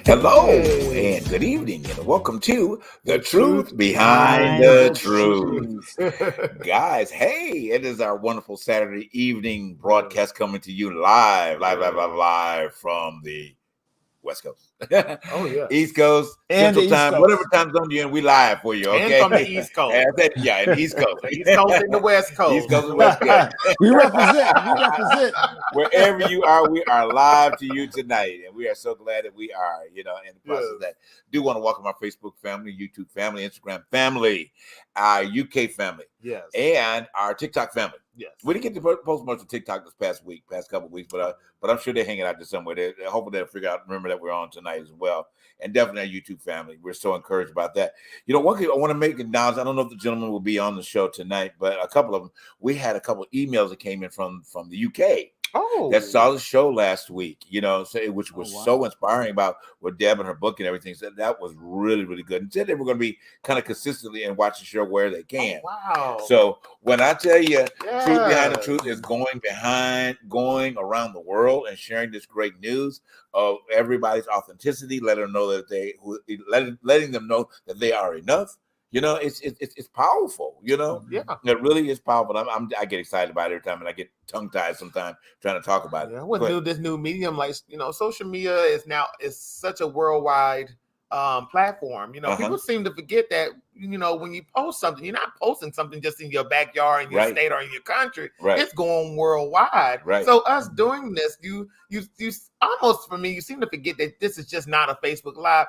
Hello and good evening and welcome to The Truth Behind the Truth. Guys, hey, it is our wonderful Saturday evening broadcast coming to you live from the West Coast. Oh, yeah. East Coast, And Central the East Time, Coast. whatever time zone you're in, we live for you, okay? And from the East Coast. And the East Coast. The East Coast and the West Coast. East Coast and West Coast. We represent. Wherever you are, we are live to you tonight, and we are so glad that we are, in the process of that. Do want to welcome our Facebook family, YouTube family, Instagram family, our UK family, Yes, and our TikTok family. yes. We didn't get to post much of TikTok this past couple of weeks, but I'm sure they're hanging out there somewhere. Hopefully they'll figure out, remember that we're on tonight as well, and definitely our YouTube family. We're so encouraged about that. One thing I want to make acknowledge, I don't know if the gentleman will be on the show tonight, but a couple of them, we had a couple of emails that came in from the UK. Oh, That saw the show last week, which was so inspiring about what Deb and her book and everything said. That was really, really good. And said they were going to be kind of consistently and watch the show where they can. Oh, wow. So when I tell you, Yes. Truth Behind the Truth is going around the world and sharing this great news of everybody's authenticity, letting them know that letting them know that they are enough. It's powerful. Yeah. It really is powerful. I get excited about it every time, and I get tongue tied sometimes trying to talk about it. Yeah, with this new medium, like social media is such a worldwide platform. People seem to forget that when you post something, you're not posting something just in your backyard, in your state, or in your country. Right. It's going worldwide. Right. So us doing this, you almost, for me, you seem to forget that this is just not a Facebook Live.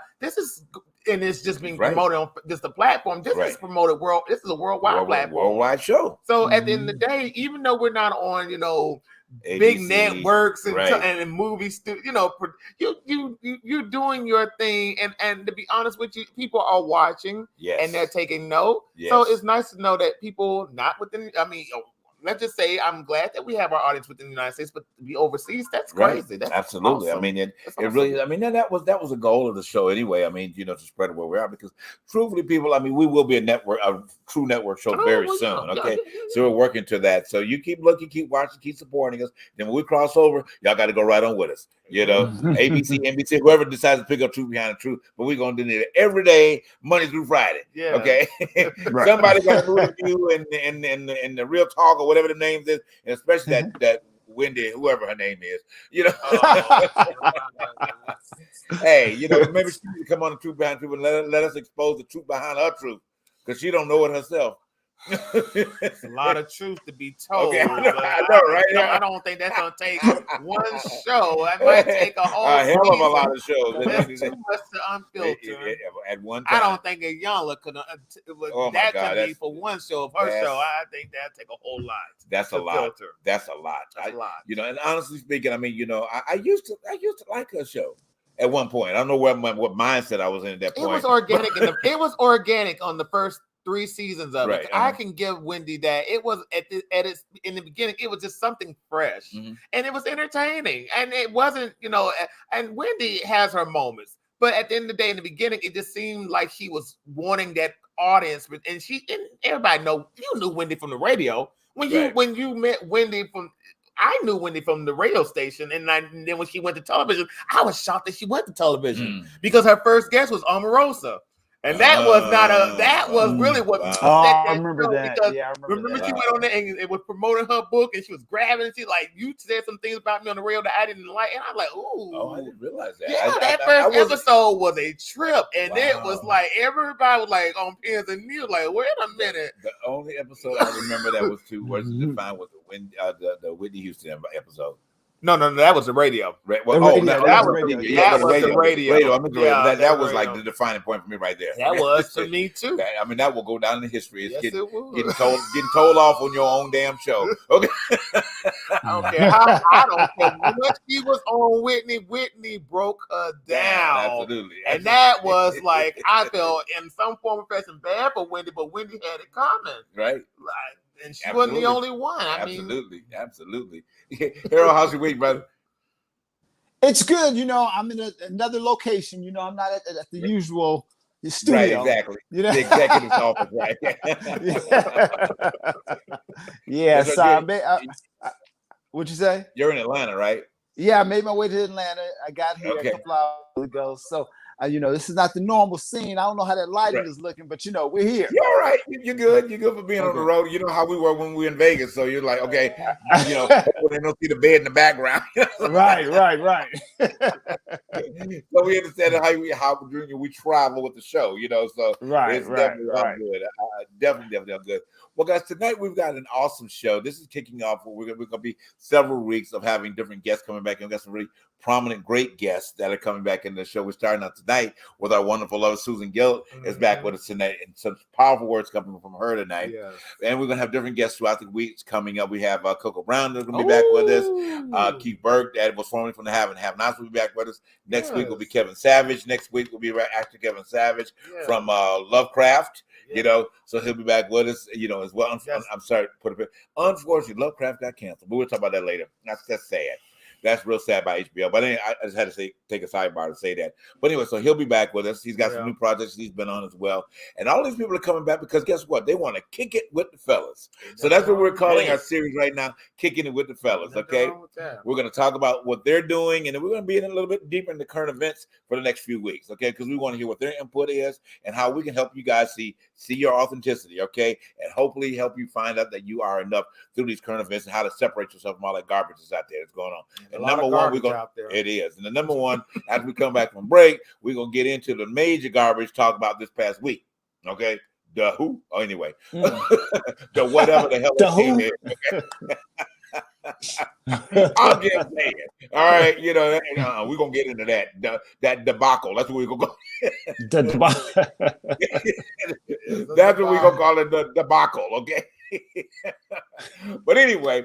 And it's just being promoted on just the platform. This is promoted This is a worldwide platform, worldwide show. So at the end of the day, even though we're not on, ABC, big networks and movies, you're doing your thing, and to be honest with you, people are watching, and they're taking note. Yes. So it's nice to know that people not within. Let's just say I'm glad that we have our audience within the United States, but to be overseas, that's crazy. That's absolutely awesome. It really. That was a goal of the show anyway. To spread where we are, because truthfully, people, we will be a true network show very soon. Okay, so we're working to that. So you keep looking, keep watching, keep supporting us. Then when we cross over, y'all got to go right on with us. ABC, NBC, whoever decides to pick up Truth Behind the Truth, but we're gonna do it every day, Monday through Friday. Yeah. Okay. Somebody got to review and the Real Talk or whatever the name is, and especially that Wendy, whoever her name is, Hey, maybe she need to come on the Truth Behind the Truth and let us expose the truth behind her truth, because she don't know it herself. It's a lot of truth to be told. Okay, I know, right? I don't think that's gonna take one show. That might take a whole hell of a lot of shows. That's too much to unfilter. At one time, I don't think a Yala could. That could be for one show of her show. I think that'd take a whole lot. That's a lot. Filter. That's a lot. That's a lot. And honestly speaking, I used to like her show. At one point, I don't know what mindset I was in at that point. It was organic. It was organic on the first 3 seasons of it. I can give Wendy that. It was in the beginning, it was just something fresh, and it was entertaining, and it wasn't, and Wendy has her moments, but at the end of the day, in the beginning, it just seemed like she was wanting that audience, and everybody knew Wendy from the radio. When you met Wendy I knew Wendy from the radio station, and then when she went to television, I was shocked that she went to television because her first guest was Omarosa. And that was really what set that I remember show, that. because I remember that. she went on there and it was promoting her book, and she was grabbing it. She you said some things about me on the radio that I didn't like, and I'm like, ooh. Oh, I didn't realize that. Yeah, that first episode was a trip, and it was like everybody was like on pins and needles, like, wait a minute. The only episode I remember that was two words defined was the Whitney Houston episode. No, that was the radio. That was the radio. That was like the defining point for me right there. That was for me too. That will go down in history. It's getting told off on your own damn show. Okay. I don't care. When she was on Whitney broke her down. Absolutely. And that was like, I felt in some form of fashion bad for Wendy, but Wendy had it coming. Right. And she wasn't the only one. Absolutely. Harold, how's your week, brother? It's good. I'm in another location. I'm not at the usual studio. Right, exactly. The executive's office, right? Yes. What'd you say? You're in Atlanta, right? Yeah, I made my way to Atlanta. I got here a couple hours ago. So, this is not the normal scene. I don't know how that lighting is looking, but we're here. You're all right. You're good. You're good for being on the road. You know how we were when we were in Vegas. So you're like, okay, they don't see the bed in the background. Right. So we understand how we travel with the show, So it's definitely all good. Definitely all good. Well, guys, tonight we've got an awesome show. This is kicking off. We're going to be several weeks of having different guests coming back, and we've got some really prominent, great guests that are coming back in the show. We're starting out tonight with our wonderful love, Susan Gill, is back with us tonight, and some powerful words coming from her tonight. Yes. And we're going to have different guests throughout the weeks coming up. We have Coco Brown that's going to be back with us. Keith Burke, that was formerly from the Have and Have Nots, will be back with us. Next week will be Kevin Savage. Next week will be actor Kevin Savage from Lovecraft. So he'll be back with us, as well. I'm sorry to put it. Unfortunately, Lovecraft got canceled, but we'll talk about that later. That's sad. That's real sad by HBO. But anyway, I just had to take a sidebar to say that. But anyway, so he'll be back with us. He's got some new projects he's been on as well. And all these people are coming back because guess what? They want to kick it with the fellas. So that's what we're calling our series right now, Kicking It with the Fellas. Okay. We're going to talk about what they're doing, and then we're going to be in a little bit deeper into current events for the next few weeks. Okay. Because we want to hear what their input is and how we can help you guys see your authenticity. Okay. And hopefully help you find out that you are enough through these current events and how to separate yourself from all that garbage that's out there that's going on. And number one, it is. And the number one, as we come back from break, we're going to get into the major garbage talk about this past week. Okay. The who? Oh, anyway. The whatever the hell. The who? I'm just saying. All right. We're going to get into that debacle. That's what we're going to go. That's what we're going to call it, the debacle. Okay. But anyway,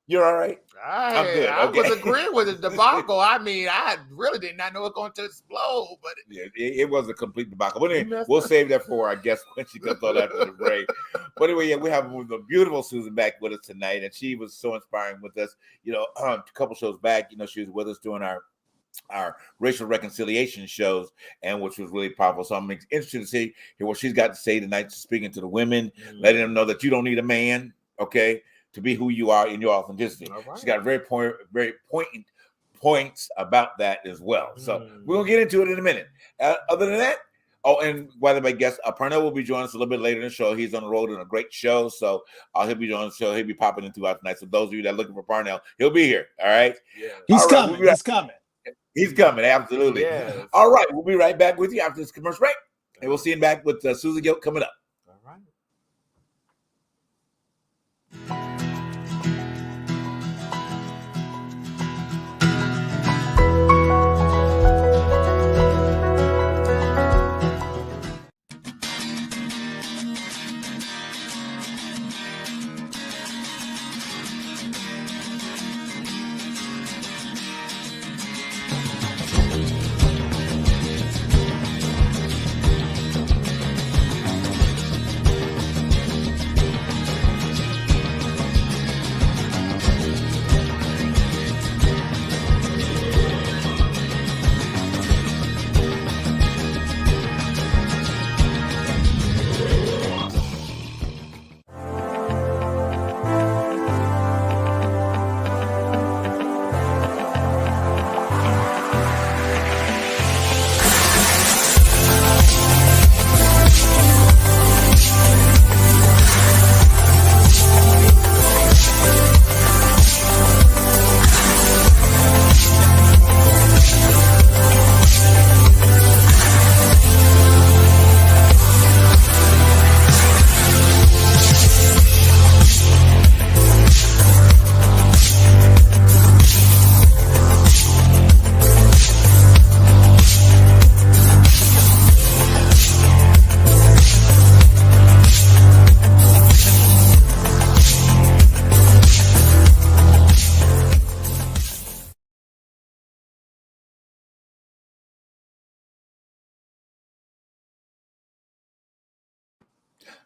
you're all right. I'm good. I was agreeing with the debacle. I mean, I really did not know it was going to explode, but it was a complete debacle. But anyway, we'll save that for our guest when she comes on after the break. But anyway, we have the beautiful Susan back with us tonight, and she was so inspiring with us. A couple shows back, she was with us doing our racial reconciliation shows, and which was really powerful. So I'm interested to hear what she's got to say tonight, speaking to the women, letting them know that you don't need a man, okay, to be who you are in your authenticity. Right. She's got very poignant points about that as well. So we're gonna get into it in a minute. Other than that, and by the way, guess Parnell will be joining us a little bit later in the show. He's on the road in a great show, so he'll be joining the show. He'll be popping in throughout tonight. So those of you that are looking for Parnell, he'll be here. All right, he's coming. He's coming. He's coming. Absolutely. Yes. All right, we'll be right back with you after this commercial break, and we'll see you back with Susan Gill coming up. All right.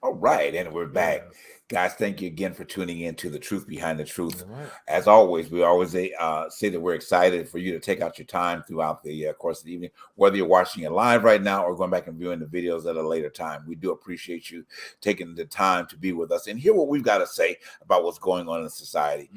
All right, and we're back. Guys, thank you again for tuning in to The Truth Behind the Truth. Right. As always, we always say that we're excited for you to take out your time throughout the course of the evening, whether you're watching it live right now or going back and viewing the videos at a later time. We do appreciate you taking the time to be with us and hear what we've got to say about what's going on in society.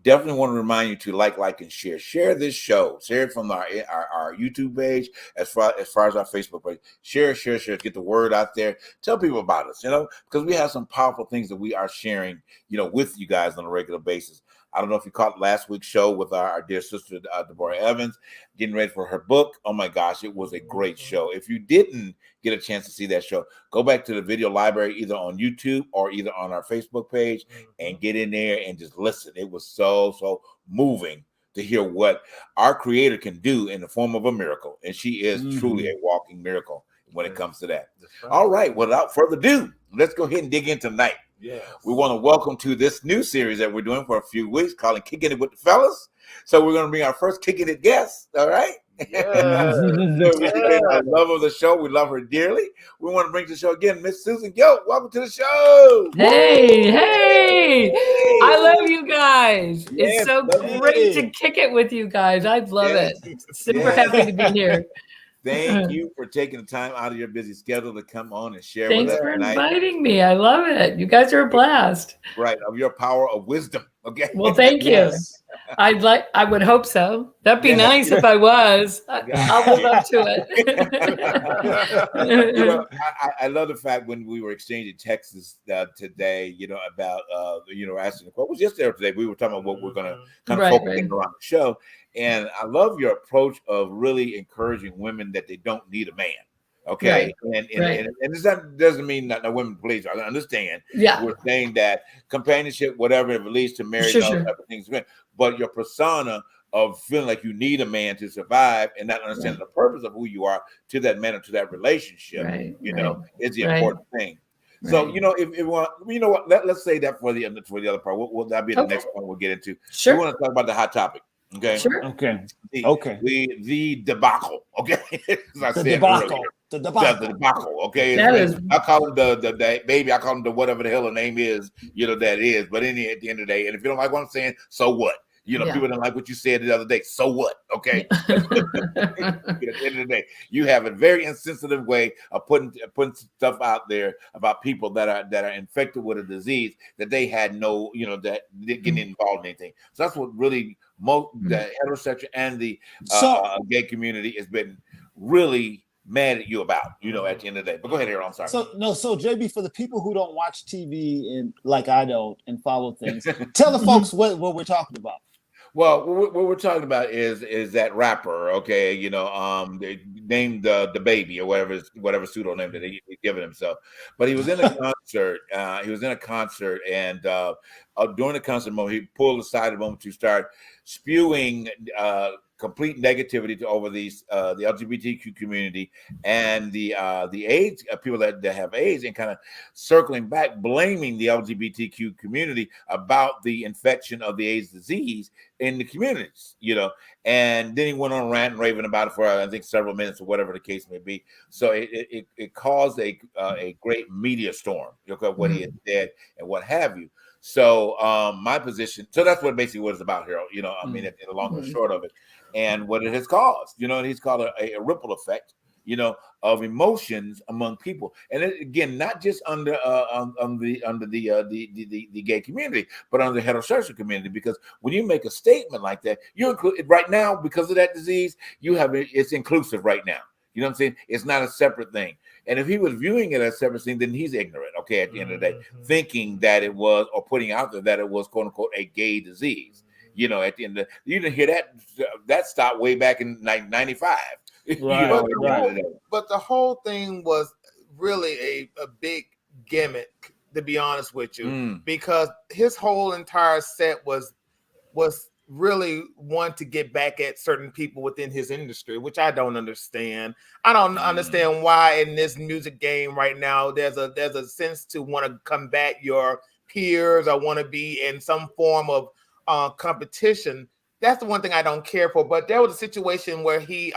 Definitely want to remind you to like, and share. Share this show. Share it from our YouTube page as far as our Facebook page. Share. Get the word out there. Tell people about us, because we have some powerful things that we are sharing, with you guys on a regular basis. I don't know if you caught last week's show with our dear sister, Deborah Evans, getting ready for her book. Oh my gosh, it was a great show. If you didn't get a chance to see that show, go back to the video library, either on YouTube or either on our Facebook page, and get in there and just listen. It was so moving to hear what our Creator can do in the form of a miracle. And she is truly a walking miracle when it comes to that. All right, without further ado, let's go ahead and dig in tonight. Yes. We want to welcome to this new series that we're doing for a few weeks called Kicking It with the Fellas. So we're going to bring our first Kicking It guest. All right. Yes. I love of the show. We love her dearly. We want to bring to the show again, Miss Susan Yoke. Welcome to the show. Hey. I love you guys. Yes, it's so great to kick it with you guys. I love it. Super happy to be here. Thank you for taking the time out of your busy schedule to come on and share with us. Thanks for inviting me. I love it. You guys are a blast. Right. Of your power of wisdom. Okay. Well, thank you. I would hope so. That'd be nice if I was. I'll live up to it. I love the fact when we were exchanging texts today, about asking what was yesterday or today, we were talking about what we're going to kind of focus around the show. And I love your approach of really encouraging women that they don't need a man. Okay. Right. And this doesn't mean that no women please. I understand. Yeah. We're saying that companionship, whatever it leads to marriage, those type of things. But your persona of feeling like you need a man to survive and not understanding the purpose of who you are to that man or to that relationship, is the important thing. So, let's say that for the other part. Will that be the next point we'll get into? Sure. We want to talk about the hot topic. Okay. Sure. The debacle. Okay. The debacle. The debacle. Okay. I call him the baby. I call him the whatever the hell the name is. That is. But at the end of the day, and if you don't like what I'm saying, so what? People don't like what you said the other day. So what? Okay. At the end of the day, you have a very insensitive way of putting stuff out there about people that are infected with a disease that they had no, that didn't get involved in anything. So that's what really the heterosexual and the gay community has been really mad at you about, at the end of the day. But go ahead, Aaron. I'm sorry. So JB, for the people who don't watch TV and like I don't and follow things, tell the folks what we're talking about. Well, what we're talking about is that rapper, okay? They named the baby or whatever pseudonym that he's given himself. But he was in a concert. And during the concert moment, he pulled aside a moment to start spewing complete negativity over the LGBTQ community and the AIDS people that have AIDS, and kind of circling back, blaming the LGBTQ community about the infection of the AIDS disease in the communities, and then he went on rant and raving about it for I think several minutes or whatever the case may be. So it caused a great media storm, what he had said and what have you. So my position, so that's what basically what it's about here, in the long and short of it, and what it has caused, and he's called a ripple effect, of emotions among people, and again, not just under the gay community, but under the heterosexual community, because when you make a statement like that, you include right now because of that disease, it's inclusive right now. You know what I'm saying? It's not a separate thing. And if he was viewing it as a separate thing, then he's ignorant, okay, at the end of the day, thinking that it was, or putting out there that it was, quote unquote, a gay disease. At the end of you didn't hear that stopped way back in 95. Right, but the whole thing was really a big gimmick, to be honest with you, because his whole entire set was really want to get back at certain people within his industry, which I don't understand. I don't understand why in this music game right now there's a sense to want to combat your peers or want to be in some form of competition. That's the one thing I don't care for. But there was a situation where he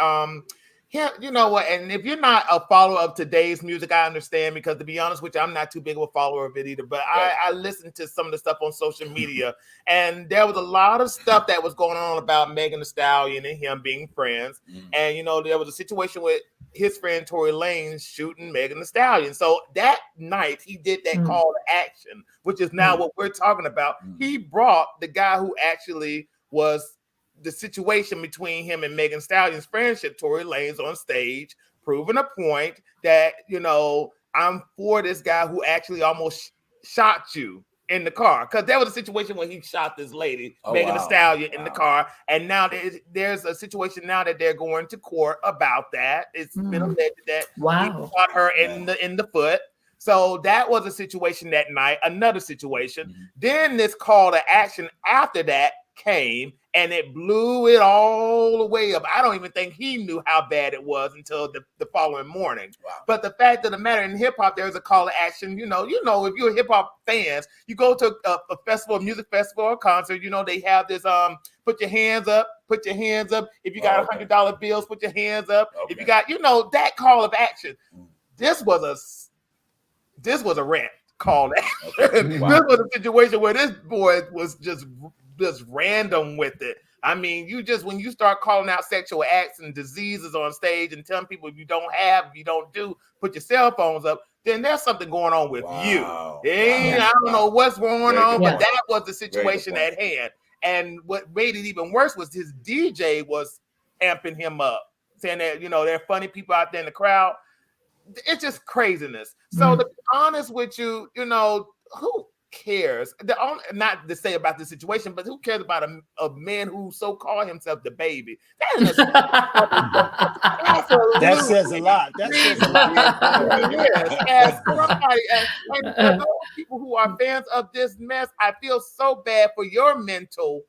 Yeah, you know what? And if you're not a follower of today's music, I understand, because to be honest with you, I'm not too big of a follower of it either. But I listened to some of the stuff on social media, and there was a lot of stuff that was going on about Megan Thee Stallion and him being friends. And you know, there was a situation with his friend Tory Lanez shooting Megan Thee Stallion. So that night he did that call to action, which is now what we're talking about. He brought the guy who actually was the situation between him and Megan Thee Stallion's friendship, Tory Lanez, on stage, proving a point that, you know, I'm for this guy who actually almost shot you in the car. Because there was a situation when he shot this lady, Megan Thee Stallion, in the car. And now there's a situation now that they're going to court about that. It's been alleged that he shot her in the foot. So that was a situation that night. Another situation. Then this call to action after that came, and it blew it all the way up. I don't even think he knew how bad it was until the following morning. But the fact of the matter, in hip hop, there's a call to action. You know, if you're hip hop fans, you go to a festival, a music festival, or concert. You know, they have this put your hands up. Put your hands up. If you got $100 bills, put your hands up. If you got, you know, that call of action. This was a rant call to action. This was a situation where this boy was just random with it. I mean, when you start calling out sexual acts and diseases on stage and telling people if you don't do, put your cell phones up, then there's something going on with you. I don't know what's going on, but that was the situation at hand. And what made it even worse was his DJ was amping him up, saying that, you know, there are funny people out there in the crowd. It's just craziness. So to be honest with you, you know, who cares? Not to say about the situation, but who cares about a man who so called himself the baby? That says a lot. That says a lot. Yes, as somebody, and for those people who are fans of this mess, I feel so bad for your mental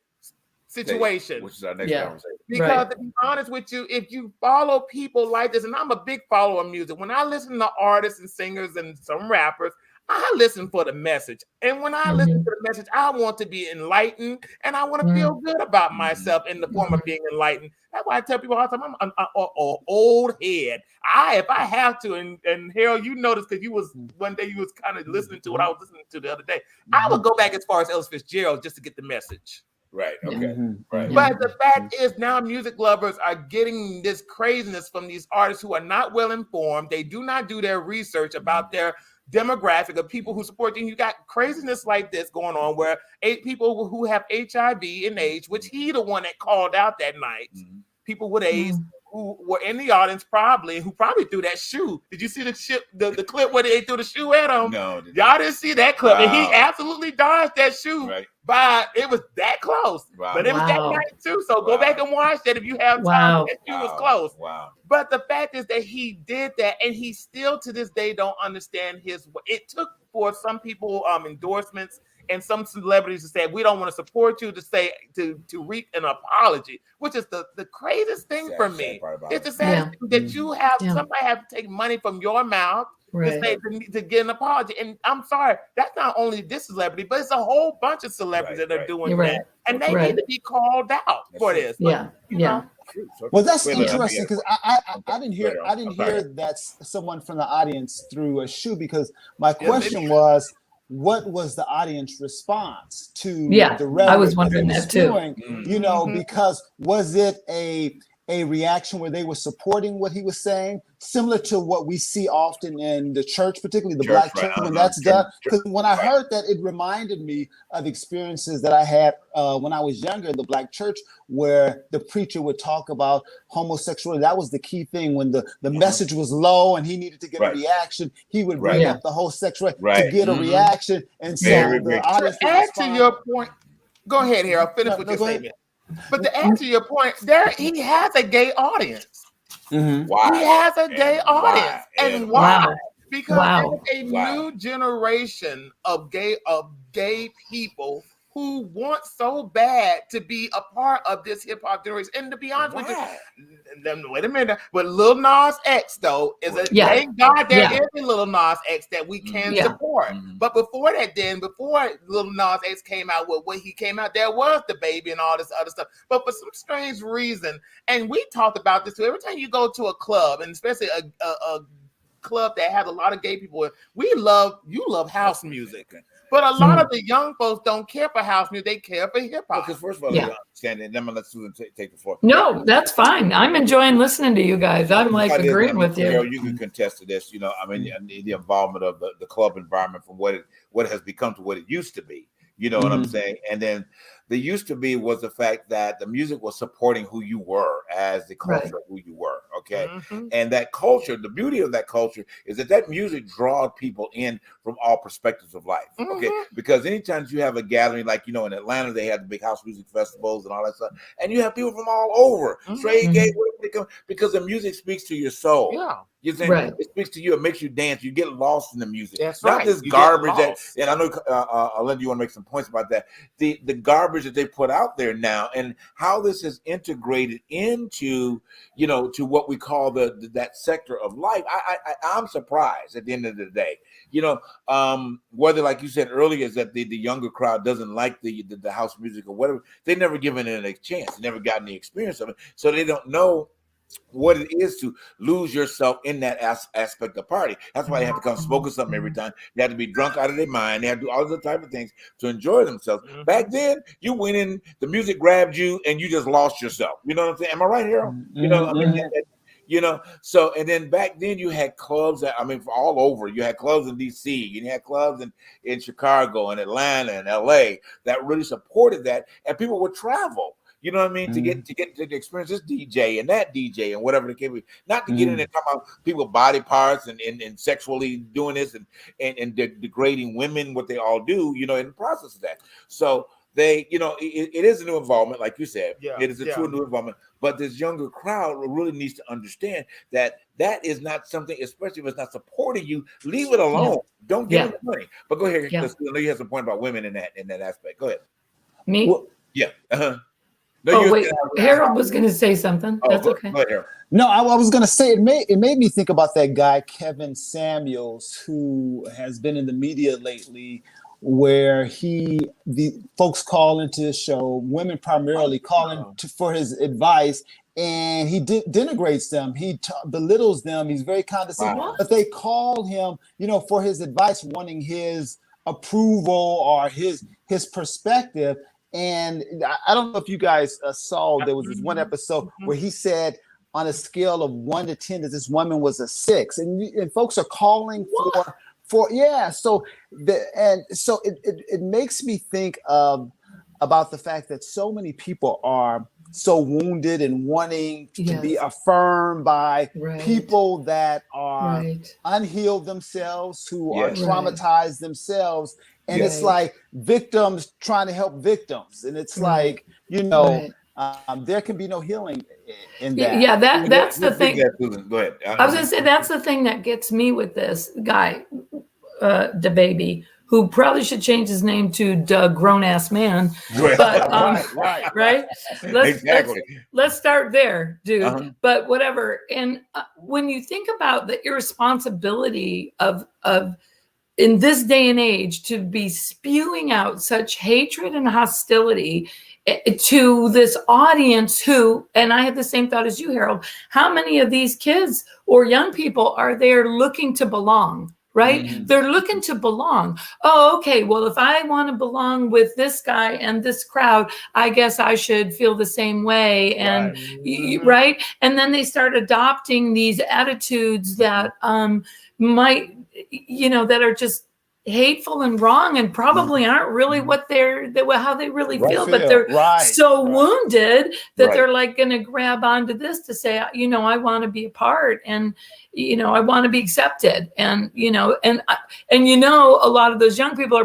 situation, which is our next conversation. Because to be honest with you, if you follow people like this, and I'm a big follower of music, when I listen to artists and singers and some rappers, I listen for the message. And when I listen to the message, I want to be enlightened, and I want to feel good about myself in the form of being enlightened. That's why I tell people all the time, I'm an old head. If I have to, and Harold, you noticed, because one day you was kind of listening to what I was listening to the other day, I would go back as far as Elvis Fitzgerald just to get the message. Right. Okay. Right. But the fact is, now music lovers are getting this craziness from these artists who are not well informed. They do not do their research about their demographic of people who support you. You got craziness like this going on, where people who have HIV and AIDS, which he the one that called out that night, people with AIDS who were in the audience who probably threw that shoe. Did you see the clip where they threw the shoe at him? No. Y'all didn't see that clip. And he absolutely dodged that shoe. Right. But it was that close. But it was that night too. So go back and watch that if you have time. That shoe was close. But the fact is that he did that, and he still to this day don't understand it took for some people endorsements and some celebrities to say, we don't want to support you, to say to reap an apology, which is the craziest thing for me. It's the saddest thing that you have somebody have to take money from your mouth to get an apology. And I'm sorry, that's not only this celebrity, but it's a whole bunch of celebrities that are doing that. And they need to be called out for this. But, you know, well, that's interesting, because I didn't hear that someone from the audience threw a shoe, because my question was, what was the audience response to the rhetoric? I was wondering that too. You know, because was it a reaction where they were supporting what he was saying, similar to what we see often in the church, particularly the black church, when that's done? Because when I heard that, it reminded me of experiences that I had when I was younger in the black church, where the preacher would talk about homosexuality. That was the key thing. When the message was low and he needed to get a reaction, he would bring up the homosexuality to get a reaction. And so the audience to add to your point, go ahead, Harold, finish with your statement. But to answer your point, he has a gay audience. Why? He has a gay audience. And why? Because there's a new generation of gay people who want so bad to be a part of this hip hop generation. And to be honest with you, wait a minute, but Lil Nas X though is a thank God there is a Lil Nas X that we can support. But before that, before Lil Nas X came out with what he came out, there was the baby and all this other stuff. But for some strange reason, and we talked about this too, every time you go to a club, and especially a club that has a lot of gay people, you love house music. But a lot of the young folks don't care for house music; they care for hip hop. Because first of all, you understand it. Then I'm gonna let Susan take the floor. No, that's fine. I'm enjoying listening to you guys. I'm like agreeing with you. You can contest to this. You know, I mean, the involvement of the club environment from what it has become to what it used to be. You know what I'm saying? And then the used to be was the fact that the music was supporting who you were as the culture of who you were. Okay. And that culture, the beauty of that culture is that music draws people in from all perspectives of life. Okay. Because anytime you have a gathering, like, you know, in Atlanta, they have the big house music festivals and all that stuff. And you have people from all over, straight, gay, whatever they come, because the music speaks to your soul. Yeah. You think it speaks to you, it makes you dance, you get lost in the music. That's not this you garbage and I know Linda, you want to make some points about that. The garbage that they put out there now and how this is integrated into, you know, to what we call that sector of life. I'm surprised at the end of the day. You know, whether, like you said earlier, is that the younger crowd doesn't like the house music or whatever, they never given it a chance, they never gotten the experience of it, so they don't know what it is to lose yourself in that aspect of party. That's why they have to come smoking something every time. They have to be drunk out of their mind. They have to do all the type of things to enjoy themselves. Back then, you went in, the music grabbed you, and you just lost yourself. You know what I'm saying? Am I right, Harold? You know, I mean, you know. So, and then back then, you had clubs that, I mean, for all over. You had clubs in D.C. You had clubs in Chicago and Atlanta and L.A. that really supported that, and people would travel. You know what I mean? To get to experience this DJ and that DJ and whatever the case be. Not to get in and talk about people body parts and sexually doing this and degrading women, what they all do, you know, in the process of that. So they, you know, it is a new involvement, like you said. It is a true new involvement. But this younger crowd really needs to understand that is not something, especially if it's not supporting you, leave it alone. Don't give them money. But go ahead. I know you have some point about women in that aspect. Go ahead. Me? Well, No, wait, Harold was going to say something. That's okay. Go ahead, no, I was going to say it made me think about that guy, Kevin Samuels, who has been in the media lately, where the folks call into his show, women primarily calling for his advice, and he denigrates them. He belittles them. He's very condescending, but they call him, you know, for his advice, wanting his approval or his perspective. And I don't know if you guys saw, there was this one episode where he said on a scale of 1 to 10 that this woman was a 6, and folks are calling for so it makes me think about the fact that so many people are so wounded and wanting to be affirmed by people that are unhealed themselves, who are traumatized themselves. And it's like victims trying to help victims. And it's like, you know, there can be no healing in that. Yeah, that's the thing. Go ahead. I was going to say, that's the thing that gets me with this guy, DaBaby, who probably should change his name to the grown-ass man. But, right? Let's start there, dude. But whatever. And when you think about the irresponsibility of in this day and age, to be spewing out such hatred and hostility to this audience who, and I had the same thought as you, Harold, how many of these kids or young people are there looking to belong, right? They're looking to belong. Oh, okay, well, if I want to belong with this guy and this crowd, I guess I should feel the same way. And right? And then they start adopting these attitudes that might, you know, that are just hateful and wrong and probably aren't really what how they really feel, but they're so wounded that they're like going to grab onto this to say, you know, I want to be a part. And I want to be accepted. And, and a lot of those young people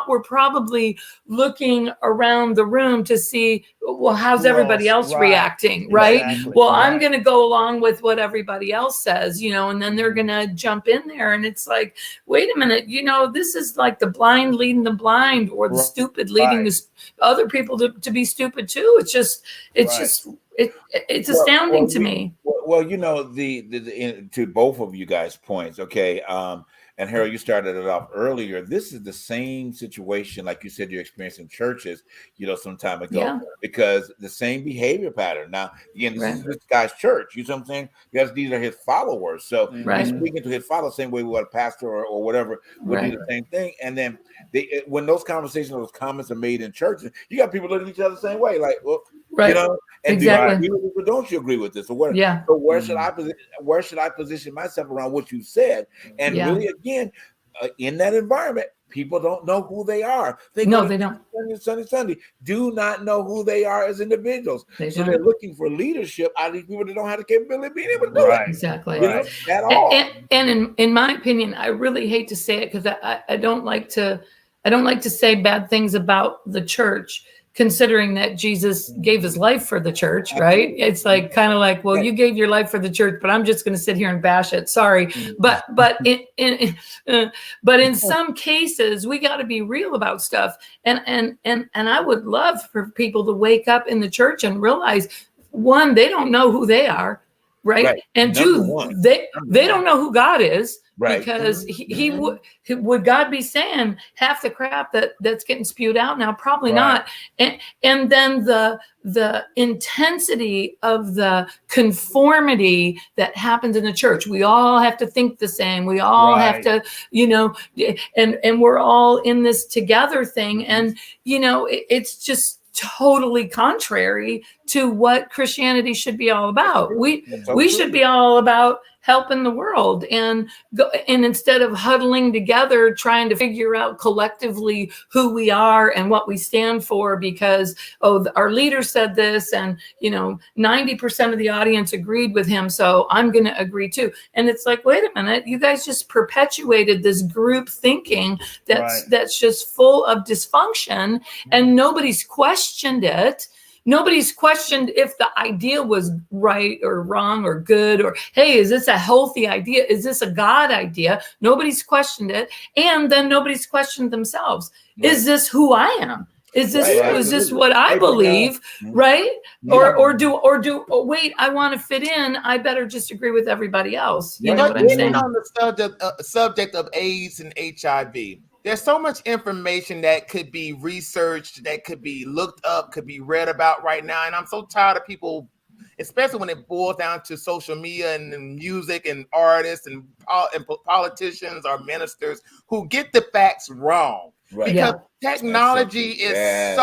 were probably looking around the room to see, well, how's everybody else reacting, right? Exactly. Well, I'm going to go along with what everybody else says, and then they're going to jump in there. And it's like, wait a minute, this is like the blind leading the blind, or the stupid leading the other people to be stupid too. It's astounding to me. Well, to both of you guys' points, okay. And Harold, you started it off earlier. This is the same situation, like you said, you experienced in churches, some time ago, because the same behavior pattern. Now, again, this is this guy's church. You know what I'm saying? Because these are his followers. So he's speaking to his followers, same way what a pastor or whatever would do the same thing. And then when those conversations, those comments are made in churches, you got people looking at each other the same way, like, well, and exactly. Don't you agree with this? Or what? Yeah. So where should I position myself around what you said? And really, again, in that environment, people don't know who they are. They don't. Sunday. Do not know who they are as individuals. They're looking for leadership out of these people that don't have the capability of being able to do it. Exactly. At all. And in my opinion, I really hate to say it, because I don't like to say bad things about the church, considering that Jesus gave his life for the church, right? It's like kind of like, well, you gave your life for the church, but I'm just going to sit here and bash it. Sorry, but in some cases, we got to be real about stuff. And I would love for people to wake up in the church and realize, one, they don't know who they are, right? And two, they don't know who God is. Right. Because he would God be saying half the crap that's getting spewed out now? Probably not. And then the intensity of the conformity that happens in the church. We all have to think the same. We all have to, and we're all in this together thing. And it's just totally contrary to what Christianity should be all about. We should be all about helping the world, and instead of huddling together trying to figure out collectively who we are and what we stand for, because our leader said this, and 90% of the audience agreed with him, so I'm going to agree too. And it's like, wait a minute, you guys just perpetuated this group thinking that's just full of dysfunction, and nobody's questioned it. Nobody's questioned if the idea was right or wrong or good, or, hey, is this a healthy idea? Is this a God idea? Nobody's questioned it. And then nobody's questioned themselves. Is this who I am? Is this what I believe? Right? Or wait, I want to fit in. I better just agree with everybody else. You know what I'm saying? On the subject of AIDS and HIV, there's so much information that could be researched, that could be looked up, could be read about right now. And I'm so tired of people, especially when it boils down to social media and music and artists and politicians or ministers, who get the facts wrong. Because technology is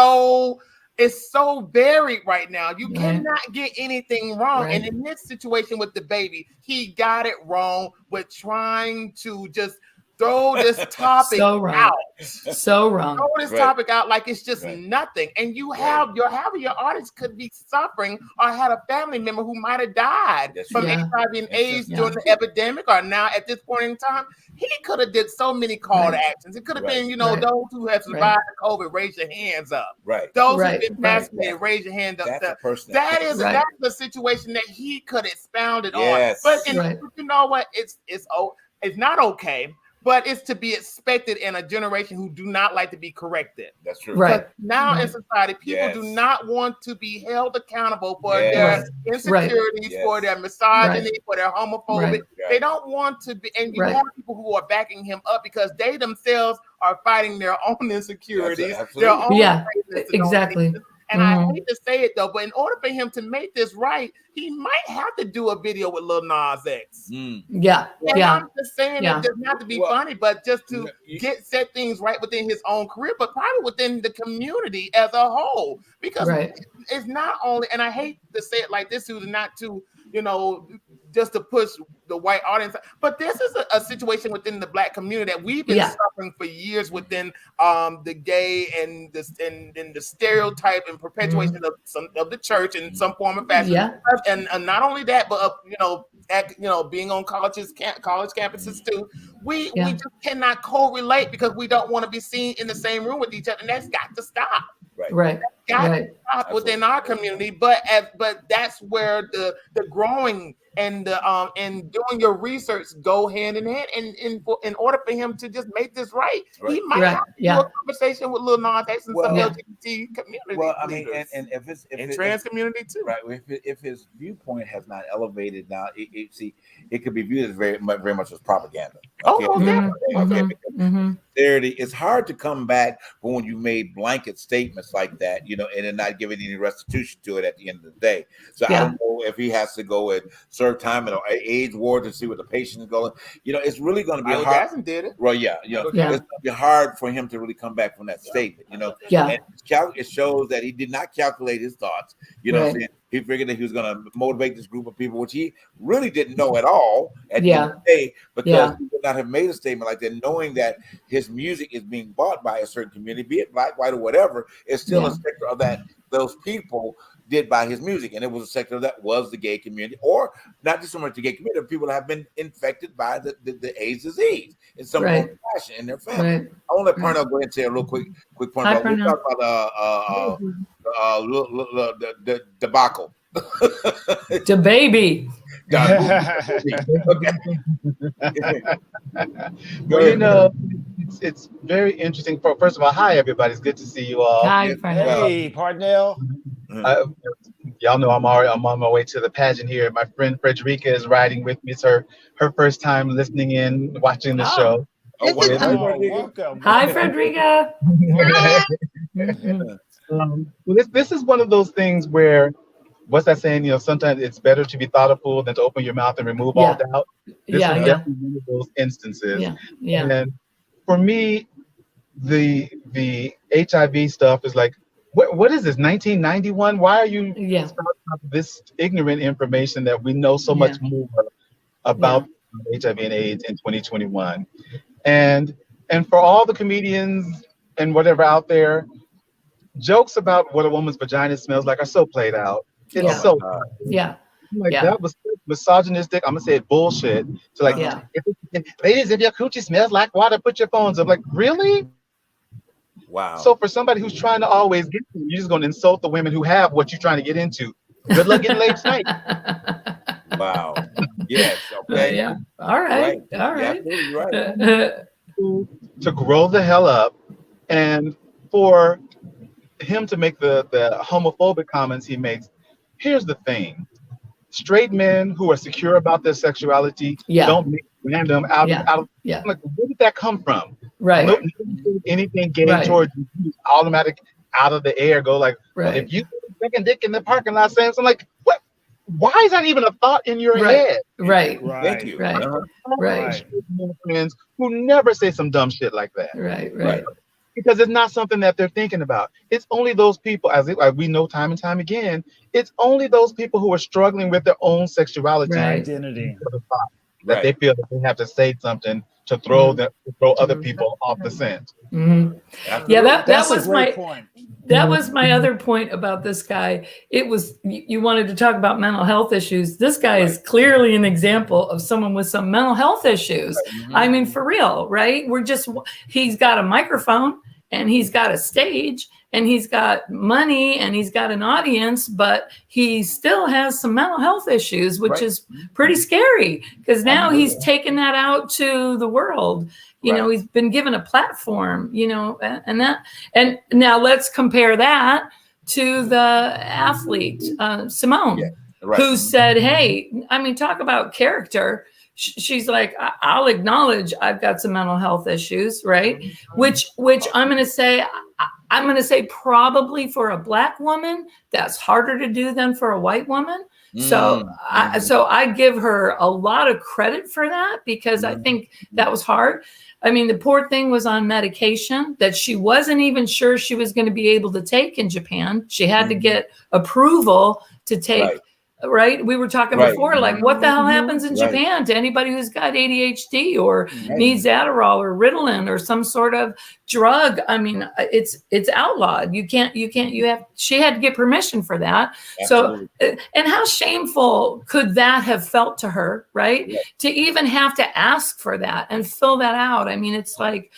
so varied right now. You cannot get anything wrong. And in this situation with the baby, he got it wrong with trying to just throw this topic out. So wrong. Throw this topic out like it's just nothing. And you have your audience could be suffering or had a family member who might have died from HIV and AIDS during the epidemic, or now at this point in time. He could have did so many call to actions. It could have been, those who have survived COVID, raise your hands up. Those who've been vaccinated, raise your hand up. That's the situation that he could have expounded on. But you know what? It's not okay. But it's to be expected in a generation who do not like to be corrected. That's true. Right. Now in society, people do not want to be held accountable for their insecurities, for their misogyny, for their homophobia. They don't want to be, and you have people who are backing him up because they themselves are fighting their own insecurities, their own exactly. And I hate to say it though, but in order for him to make this right, he might have to do a video with Lil Nas X. I'm just saying it doesn't have to be funny, but just to set things right within his own career, but probably within the community as a whole. Because it's not only, and I hate to say it like this, Susan, not to, just to push the white audience, but this is a situation within the Black community that we've been suffering for years within the gay and the stereotype and perpetuation of the church in some form of fashion. And not only that, but being on college campuses too. We just cannot correlate because we don't want to be seen in the same room with each other, and that's got to stop. Right. Got to stop within our community, but that's where the growing and and doing your research go hand in hand. And in order for him to just make this right, he might have to do a conversation with Lil Nas X and some LGBT community. Well, I mean, and if it's trans community too, right? If his viewpoint has not elevated now, it could be viewed as very much as propaganda. It's hard to come back when you made blanket statements like that, and then not giving any restitution to it at the end of the day. So I don't know if he has to go and serve time in an AIDS ward to see where the patient is going. It's really going to be hard. Jackson did it. Well, it's going to be hard for him to really come back from that statement. And it shows that he did not calculate his thoughts. He figured that he was going to motivate this group of people, which he really didn't know at all at the end of the day, because he would not have made a statement like that, knowing that his music is being bought by a certain community, be it black, white, or whatever. It's still a sector of that those people did buy his music, and it was a sector that was the gay community, or not just so much the gay community, but people that have been infected by the AIDS disease in some fashion in their family. I want to let Parnell go ahead and say a real quick point about we talk about the debacle. The baby. Well, it's very interesting. First of all, hi everybody. It's good to see you all. Hi, Parnell. Hey, Parnell. Y'all know I'm on my way to the pageant here. My friend Frederica is riding with me. It's her first time listening in, watching the show. Welcome. Hi, Frederica. Well, this is one of those things where, what's that saying? Sometimes it's better to be thoughtful than to open your mouth and remove all doubt. This is definitely one of those instances. And for me, the HIV stuff is like, what is this, 1991? Why are you this ignorant information that we know so much more about HIV and AIDS in 2021? And for all the comedians and whatever out there, jokes about what a woman's vagina smells like are so played out. It's so that was misogynistic. I'm gonna say it bullshit. So like, ladies, if your coochie smells like water, put your phones up. Like, really? Wow. So for somebody who's trying to always get you, you're just gonna insult the women who have what you're trying to get into. Good luck getting laid tonight. Wow. Yes. Okay. All right. Absolutely right. To grow the hell up, and for him to make the homophobic comments he makes. Here's the thing: straight men who are secure about their sexuality don't make random out of like, where did that come from? Right. No, anything gay towards you, automatic out of the air. Go like, well, if you second dick in the parking lot saying something like, what? Why is that even a thought in your head? Right. Thank you. Right. Friends who never say some dumb shit like that. Right. Because it's not something that they're thinking about. It's only those people, as we know time and time again, it's only those people who are struggling with their own sexuality identity. That they feel that they have to say something to throw other people off the scent. Mm-hmm. Yeah, that was my point. That was my other point about this guy. It was, you wanted to talk about mental health issues. This guy is clearly an example of someone with some mental health issues. Mm-hmm. I mean, for real, right? He's got a microphone and he's got a stage and he's got money and he's got an audience, but he still has some mental health issues, which is pretty scary because now he's taken that out to the world. You know, he's been given a platform, and now let's compare that to the athlete, Simone, who said, hey, I mean, talk about character. She's like, I'll acknowledge I've got some mental health issues, right? Which I'm going to say probably for a Black woman, that's harder to do than for a white woman. So I give her a lot of credit for that because I think that was hard. I mean, the poor thing was on medication that she wasn't even sure she was going to be able to take in Japan. She had to get approval to take right? We were talking before, like what the hell happens in Japan to anybody who's got ADHD or needs Adderall or Ritalin or some sort of drug? I mean, it's outlawed. She had to get permission for that. Absolutely. So, and how shameful could that have felt to her, right? To even have to ask for that and fill that out. I mean, it's like,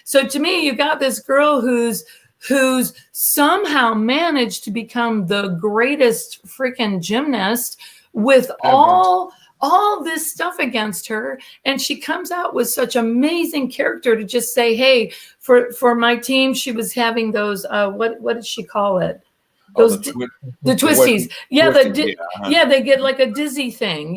so to me, you got this girl who's somehow managed to become the greatest freaking gymnast with all this stuff against her. And she comes out with such amazing character to just say, hey, for my team, she was having those, what did she call it? Those the twisties. They get like a dizzy thing,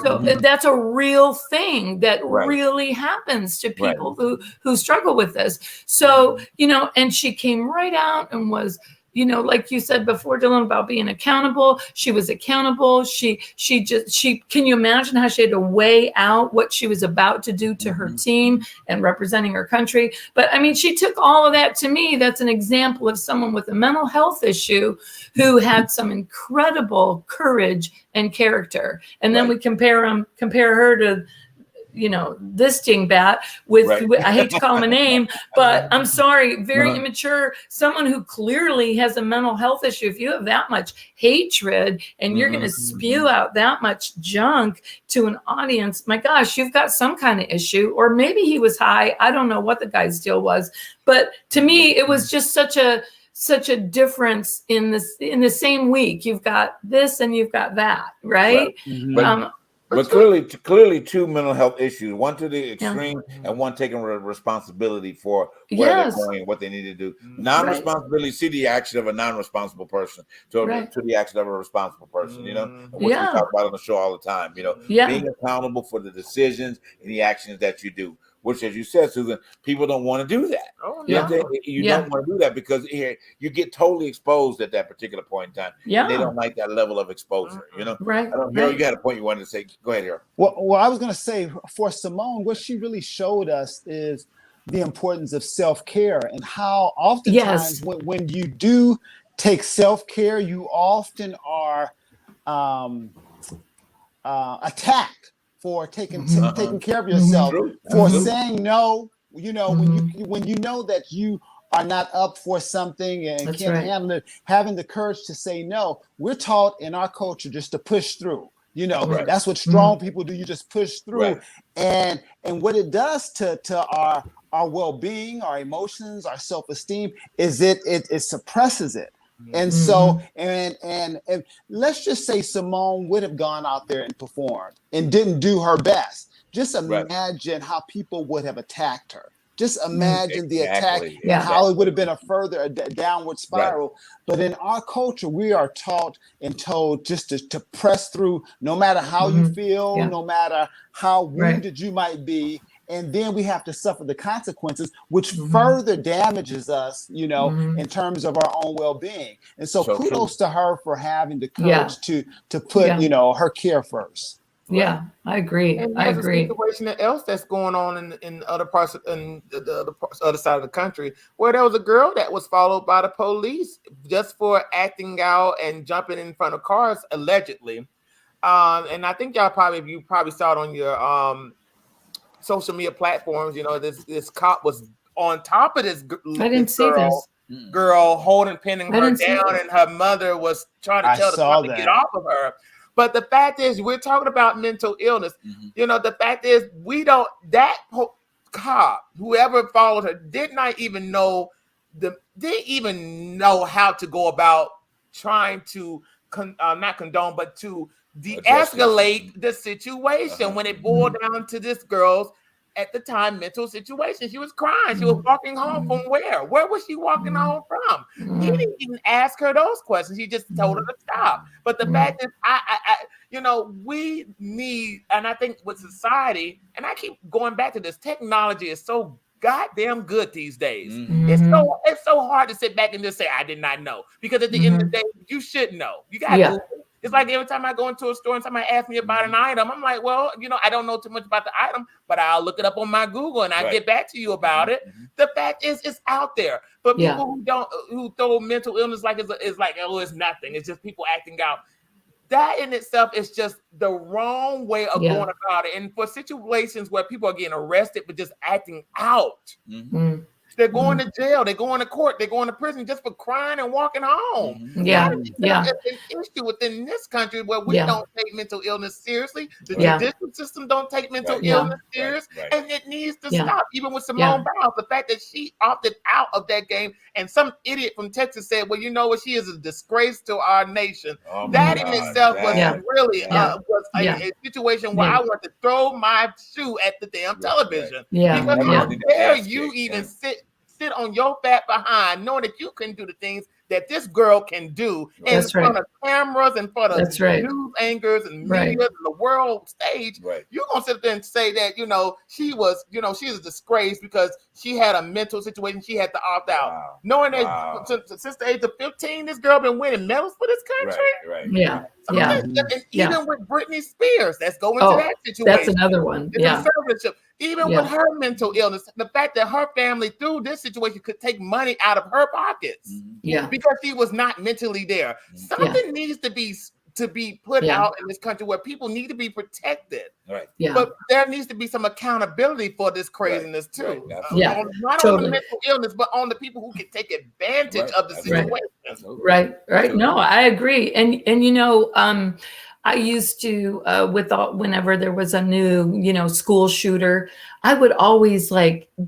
So that's a real thing that really happens to people who struggle with this. So, and she came right out and was, like you said before, Dylan, about being accountable. She was accountable. She can you imagine how she had to weigh out what she was about to do to her team and representing her country? But I mean, she took all of that. To me, that's an example of someone with a mental health issue who had some incredible courage and character. And then we compare her to, this dingbat with, I hate to call him a name, but I'm sorry, very immature, someone who clearly has a mental health issue. If you have that much hatred and you're going to spew out that much junk to an audience, my gosh, you've got some kind of issue. Or maybe he was high. I don't know what the guy's deal was. But to me, it was just such a difference in the same week. You've got this and you've got that, right? But clearly, two mental health issues: one to the extreme, and one taking responsibility for where they're going, what they need to do. Non-responsibility, see the action of a non-responsible person to the action of a responsible person. Which we talk about on the show all the time. Being accountable for the decisions and the actions that you do. Which, as you said, Susan, people don't want to do that. You don't want to do that because you get totally exposed at that particular point in time. And they don't like that level of exposure. Right. Harold, you had a point you wanted to say. Go ahead, Harold. Well, I was going to say for Simone, what she really showed us is the importance of self-care and how oftentimes when you do take self-care, you often are attacked for taking care of yourself, for saying no. When you know that you are not up for something and can't handle it, having the courage to say no. We're taught in our culture just to push through. That's what strong people do. You just push through, and what it does to our well-being, our emotions, our self-esteem is it suppresses it. And so, and let's just say Simone would have gone out there and performed and didn't do her best. Just imagine how people would have attacked her. Just imagine the attack and how it would have been a further downward spiral. But in our culture, we are taught and told just to press through, no matter how you feel, no matter how wounded you might be. And then we have to suffer the consequences, which further damages us, in terms of our own well-being. And so kudos to her for having the courage to put, her care first. Yeah, I agree. And there's a situation else that's going on in other parts in the other side of the country, where there was a girl that was followed by the police just for acting out and jumping in front of cars, allegedly. And I think you probably saw it on your social media platforms. This cop was on top of this girl, pinning her down, and her mother was trying to tell the cop to get off of her. But the fact is, we're talking about mental illness. The fact is, that cop, whoever followed her, did not even know how to go about trying to not condone, but to de-escalate the situation when it boiled down to this girl's, at the time, mental situation. She was crying. She was walking home from where? Where was she walking home from? He didn't even ask her those questions. He just told her to stop. But the fact is, we need, and I think with society, and I keep going back to this, technology is so goddamn good these days. It's so hard to sit back and just say, I did not know. Because at the end of the day, you should know. You got to It's like every time I go into a store and somebody asks me about an item, I'm like, well, I don't know too much about the item, but I'll look it up on my Google and I'll get back to you about it. The fact is, it's out there. But people who throw mental illness like it's like, oh, it's nothing. It's just people acting out. that in itself is just the wrong way of going about it. And for situations where people are getting arrested for just acting out, they're going to jail, they're going to court, they're going to prison just for crying and walking home. It's an issue within this country where we don't take mental illness seriously. The judicial system don't take mental illness serious, and it needs to stop. Even with Simone Biles, the fact that she opted out of that game, and some idiot from Texas said, "Well, you know what? She is a disgrace to our nation." That in itself was really a situation where I want to throw my shoe at the damn television. Because how dare you even sit on your fat behind knowing that you can do the things that this girl can do in front of cameras, in front of news anchors and media and the world stage. You're gonna sit there and say that she was, she's a disgrace because she had a mental situation, she had to opt out. Knowing that since the age of 15, this girl been winning medals for this country. And even with Britney Spears, let's go into that situation. That's another one. Even with her mental illness, the fact that her family through this situation could take money out of her pockets because she was not mentally there. Something needs to be put out in this country where people need to be protected. But there needs to be some accountability for this craziness too. Not on the mental illness, but on the people who can take advantage of the situation. No, I agree. And I used to, whenever there was a new, school shooter, I would always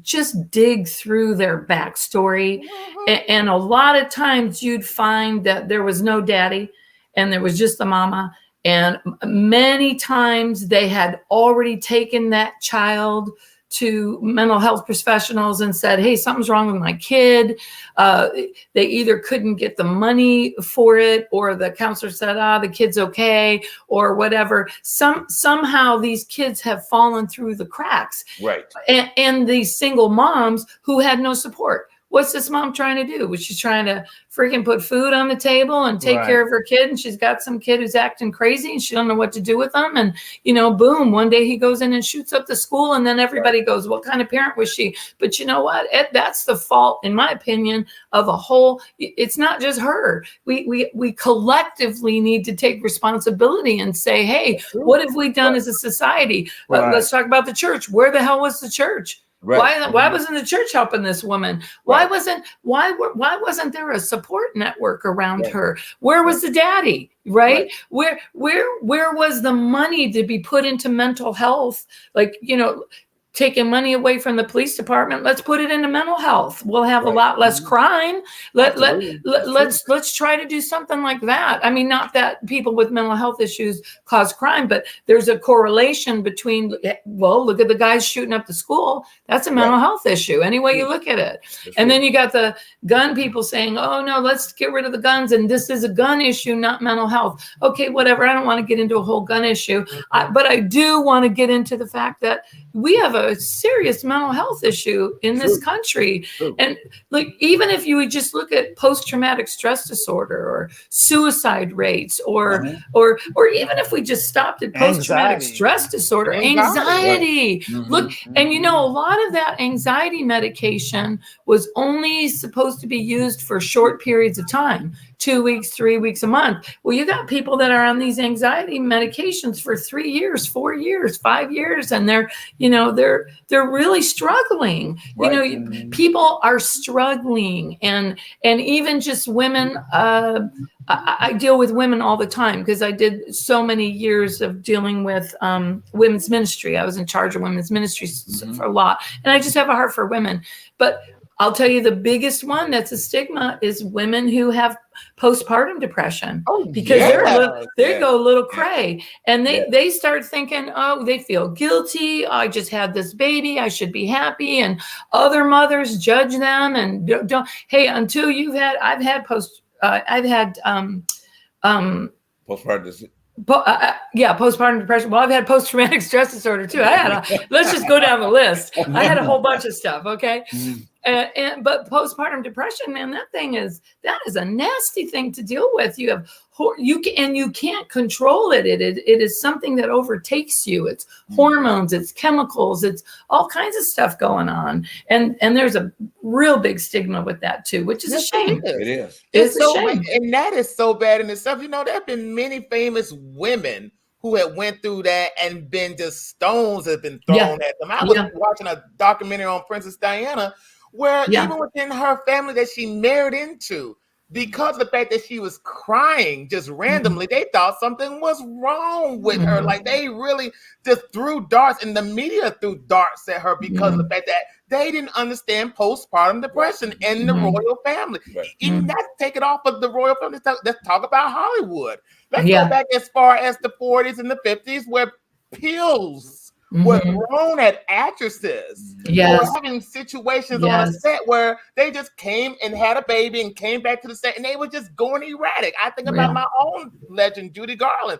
just dig through their backstory. And a lot of times you'd find that there was no daddy and there was just the mama. And many times they had already taken that child to mental health professionals and said, "Hey, something's wrong with my kid." They either couldn't get the money for it, or the counselor said, "The kid's okay," or whatever. Somehow these kids have fallen through the cracks. And these single moms who had no support. What's this mom trying to do? Was she trying to freaking put food on the table and take care of her kid? And she's got some kid who's acting crazy and she don't know what to do with them. And, boom, one day he goes in and shoots up the school. And then everybody goes, what kind of parent was she? But you know what? That's the fault, in my opinion, of a whole. It's not just her. We collectively need to take responsibility and say, hey, what have we done as a society? Let's talk about the church. Where the hell was the church? Why wasn't the church helping this woman? Why wasn't there a support network around her? Where was the daddy? Where was the money to be put into mental health? Taking money away from the police department, let's put it into mental health. We'll have a lot less crime. Let's try to do something like that. I mean, not that people with mental health issues cause crime, but there's a correlation between, look at the guys shooting up the school. That's a mental health issue, any way you look at it. And then you got the gun people saying, oh no, let's get rid of the guns. And this is a gun issue, not mental health. Okay, whatever. I don't want to get into a whole gun issue, but I do want to get into the fact that we have a serious mental health issue in this country. And even if you would just look at post-traumatic stress disorder or suicide rates, or even if we just stopped at post-traumatic stress disorder, anxiety. Look, and a lot of that anxiety medication was only supposed to be used for short periods of time. 2 weeks, 3 weeks, a month. Well, you got people that are on these anxiety medications for 3 years, 4 years, 5 years, and they're really struggling. People are struggling, and even just women. I deal with women all the time because I did so many years of dealing with women's ministry. I was in charge of women's ministry for a lot, and I just have a heart for women. But I'll tell you, the biggest one that's a stigma is women who have postpartum depression, because they go a little cray, and they start thinking, they feel guilty. I just had this baby, I should be happy, and other mothers judge them and don't. Hey, until I've had postpartum. Postpartum depression. Well, I've had post-traumatic stress disorder too. Let's just go down the list. I had a whole bunch of stuff. Okay. But postpartum depression, man, that is a nasty thing to deal with. You have you can't control it. It is something that overtakes you. It's hormones, it's chemicals, it's all kinds of stuff going on, and there's a real big stigma with that too, which is a shame. It is. It's a shame, and that is so bad in itself. There have been many famous women who had went through that and been just stones have been thrown at them. I was watching a documentary on Princess Diana where even within her family that she married into, because of the fact that she was crying just randomly, they thought something was wrong with her. Like they really just threw darts, and the media threw darts at her because of the fact that they didn't understand postpartum depression in the royal family. Even let's take it off of the royal family. Let's talk about Hollywood. Let's go back as far as the 40s and the 50s where pills were thrown at actresses who were having situations on a set where they just came and had a baby and came back to the set and they were just going erratic. I think about my own legend, Judy Garland.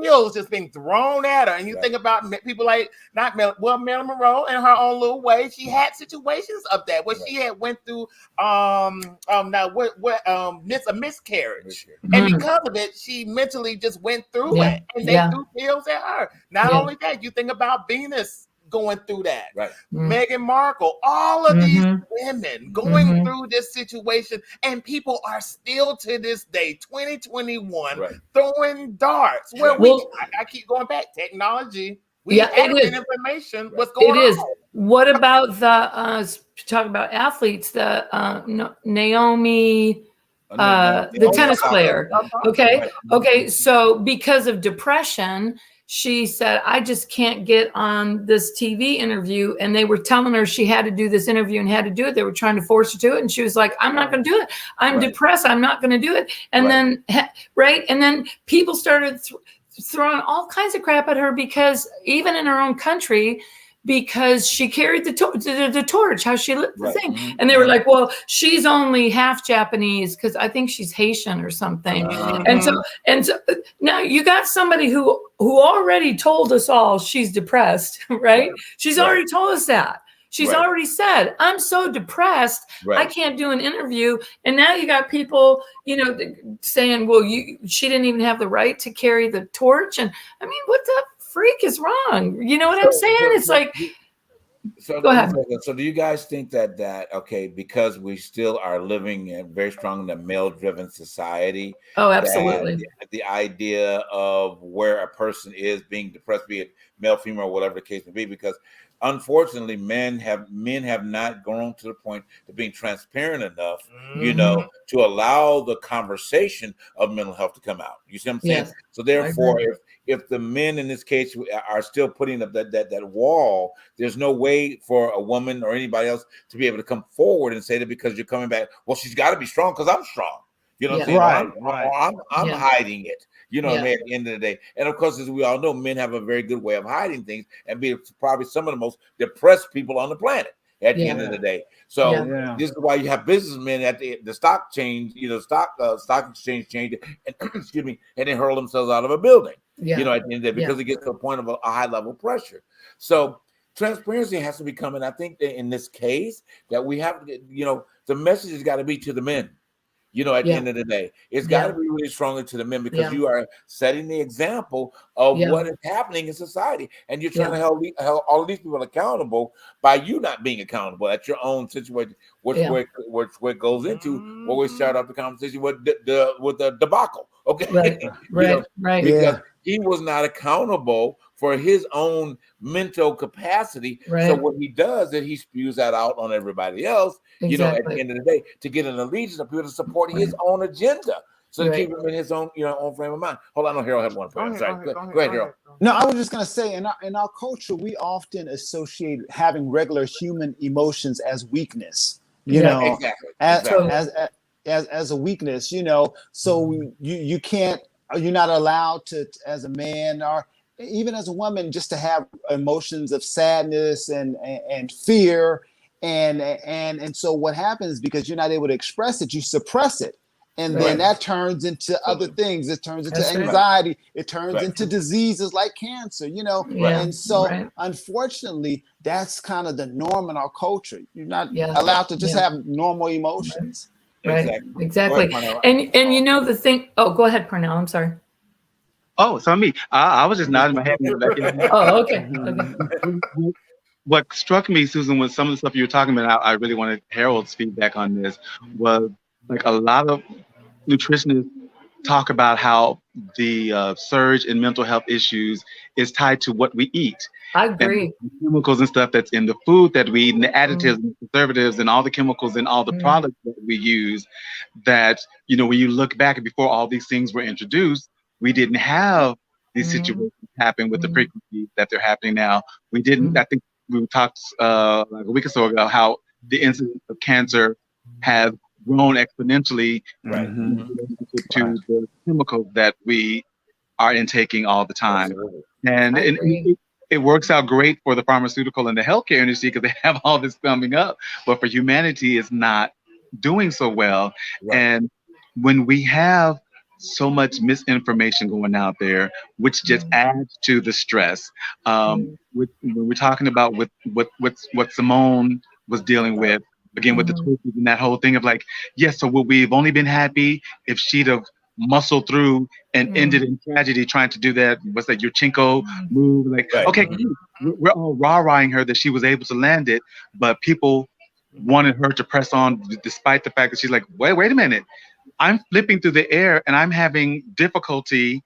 Pills just being thrown at her, and you think about people like Marilyn Monroe in her own little way. She had situations of that where she had went through a miscarriage, and because of it, she mentally just went through it, and they threw pills at her. Not only that, you think about Venus going through that, Meghan Markle, all of these women going through this situation, and people are still to this day, 2021, throwing darts. Where I keep going back, technology. We have information. What's going on? What about the talk about athletes? The Naomi. The tennis player. Okay. So because of depression, she said, I just can't get on this TV interview. And they were telling her she had to do this interview and had to do it. They were trying to force her to it. And she was like, I'm not going to do it. I'm depressed. I'm not going to do it. And then, and then people started throwing all kinds of crap at her because even in her own country, because she carried the torch, how she lit the thing. And they were like, well, she's only half Japanese because I think she's Haitian or something. And so now you got somebody who already told us all she's depressed, right? She's already told us that. She's already said, I'm so depressed, I can't do an interview. And now you got people, saying, well, she didn't even have the right to carry the torch. And I mean, what the freak is wrong? You know what I'm saying? It's like, go ahead. So do you guys think that because we still are living in very strong in a male-driven society? Oh, absolutely. The idea of where a person is being depressed, be it male, female, whatever the case may be, because unfortunately, men have not grown to the point of being transparent enough, to allow the conversation of mental health to come out. You see what I'm saying? Yes. So therefore, if the men in this case are still putting up that wall, there's no way for a woman or anybody else to be able to come forward and say that because you're coming back, well, she's got to be strong because I'm strong. You know what I'm saying? I'm hiding it. You know what I mean? At the end of the day. And of course, as we all know, men have a very good way of hiding things and be probably some of the most depressed people on the planet at the end of the day. So this is why you have businessmen at the stock exchange, stock exchange change, and excuse me, and they hurl themselves out of a building, at the end of the day, because it gets to a point of a high level pressure. So transparency has to be coming. I think that in this case that we have, the message has got to be to the men. At the end of the day, it's got to be really strongly to the men because you are setting the example of what is happening in society, and you're trying to hold all of these people accountable by you not being accountable at your own situation, which goes into what we start off the conversation with the debacle. Okay, right. Because he was not accountable for his own mental capacity. So what he does is he spews that out on everybody else, at the end of the day, to get an allegiance of people to support his own agenda. So to keep him in his own, own frame of mind. Hold on, Harold had one point. Sorry. Go ahead, Harold. No, I was just going to say, in our culture, we often associate having regular human emotions as weakness, as a weakness, so you can't, you're not allowed to, as a man or even as a woman, just to have emotions of sadness and fear. And so what happens, because you're not able to express it, you suppress it. And then that turns into other things. It turns into anxiety. It turns into diseases like cancer, And so unfortunately, that's kind of the norm in our culture. You're not allowed to just have normal emotions. Right. Exactly. And you know the thing. Oh, go ahead, Parnell. I'm sorry. Oh, it's on me. I was just nodding my head. Oh, okay. What struck me, Susan, was some of the stuff you were talking about. I really wanted Harold's feedback on this. Was like a lot of nutritionists talk about how the surge in mental health issues is tied to what we eat. I agree. And the chemicals and stuff that's in the food that we eat, and the additives and preservatives and all the chemicals in all the products that we use, that, you know, when you look back before all these things were introduced, we didn't have these situations happen with the frequency that they're happening now. We didn't, I think we talked like a week or so ago how the incidence of cancer has grown exponentially to the chemicals that we are intaking all the time. And it works out great for the pharmaceutical and the healthcare industry because they have all this coming up, but for humanity, it's not doing so well. And when we have so much misinformation going out there, which just adds to the stress. When we're talking about what Simone was dealing with, again, with the Twitches and that whole thing of like, yes, so would we have only been happy if she'd have muscled through and ended in tragedy trying to do that, what's that, Yurchenko move? Like, okay, we're all rah-rahing her that she was able to land it, but people wanted her to press on despite the fact that she's like, wait a minute. I'm flipping through the air and I'm having difficulty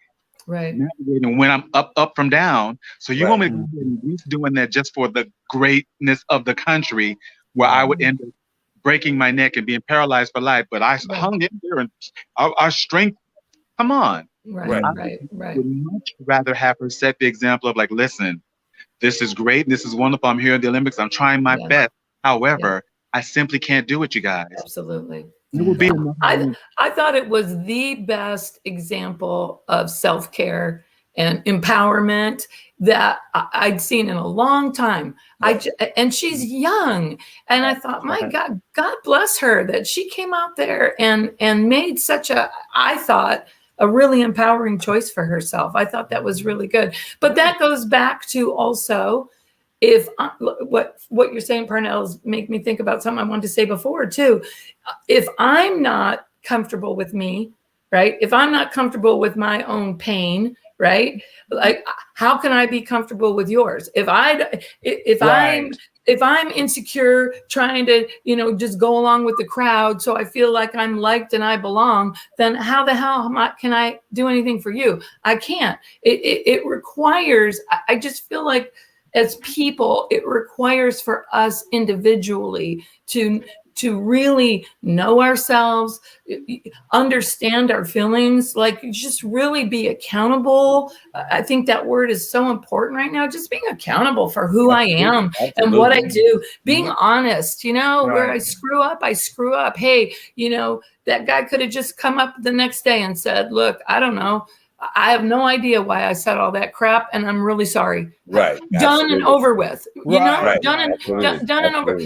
navigating when I'm up from down. So you want me to be doing that just for the greatness of the country, where I would end up breaking my neck and being paralyzed for life. But I hung in there, and our strength, come on. I would much rather have her set the example of like, listen, this is great. This is wonderful. I'm here in the Olympics. I'm trying my best. However, I simply can't do it, you guys. Absolutely. I thought it was the best example of self-care and empowerment that I'd seen in a long time. And she's young, and I thought, my God bless her that she came out there and made such I thought, a really empowering choice for herself. I thought that was really good. But that goes back to also, what you're saying, Parnell's, make me think about something I wanted to say before too. If I'm not comfortable with me, right? If I'm not comfortable with my own pain, right? Like, how can I be comfortable with yours? If I'm insecure, trying to, just go along with the crowd, so I feel like I'm liked and I belong, then how the hell can I do anything for you? I can't. It requires, I just feel like as people, it requires for us individually to really know ourselves, understand our feelings, like just really be accountable. I think that word is so important right now, just being accountable for who I am and what I do, being honest, where I screw up. Hey, that guy could have just come up the next day and said, look, I don't know. I have no idea why I said all that crap, and I'm really sorry. Right. Done and over with. Done and over.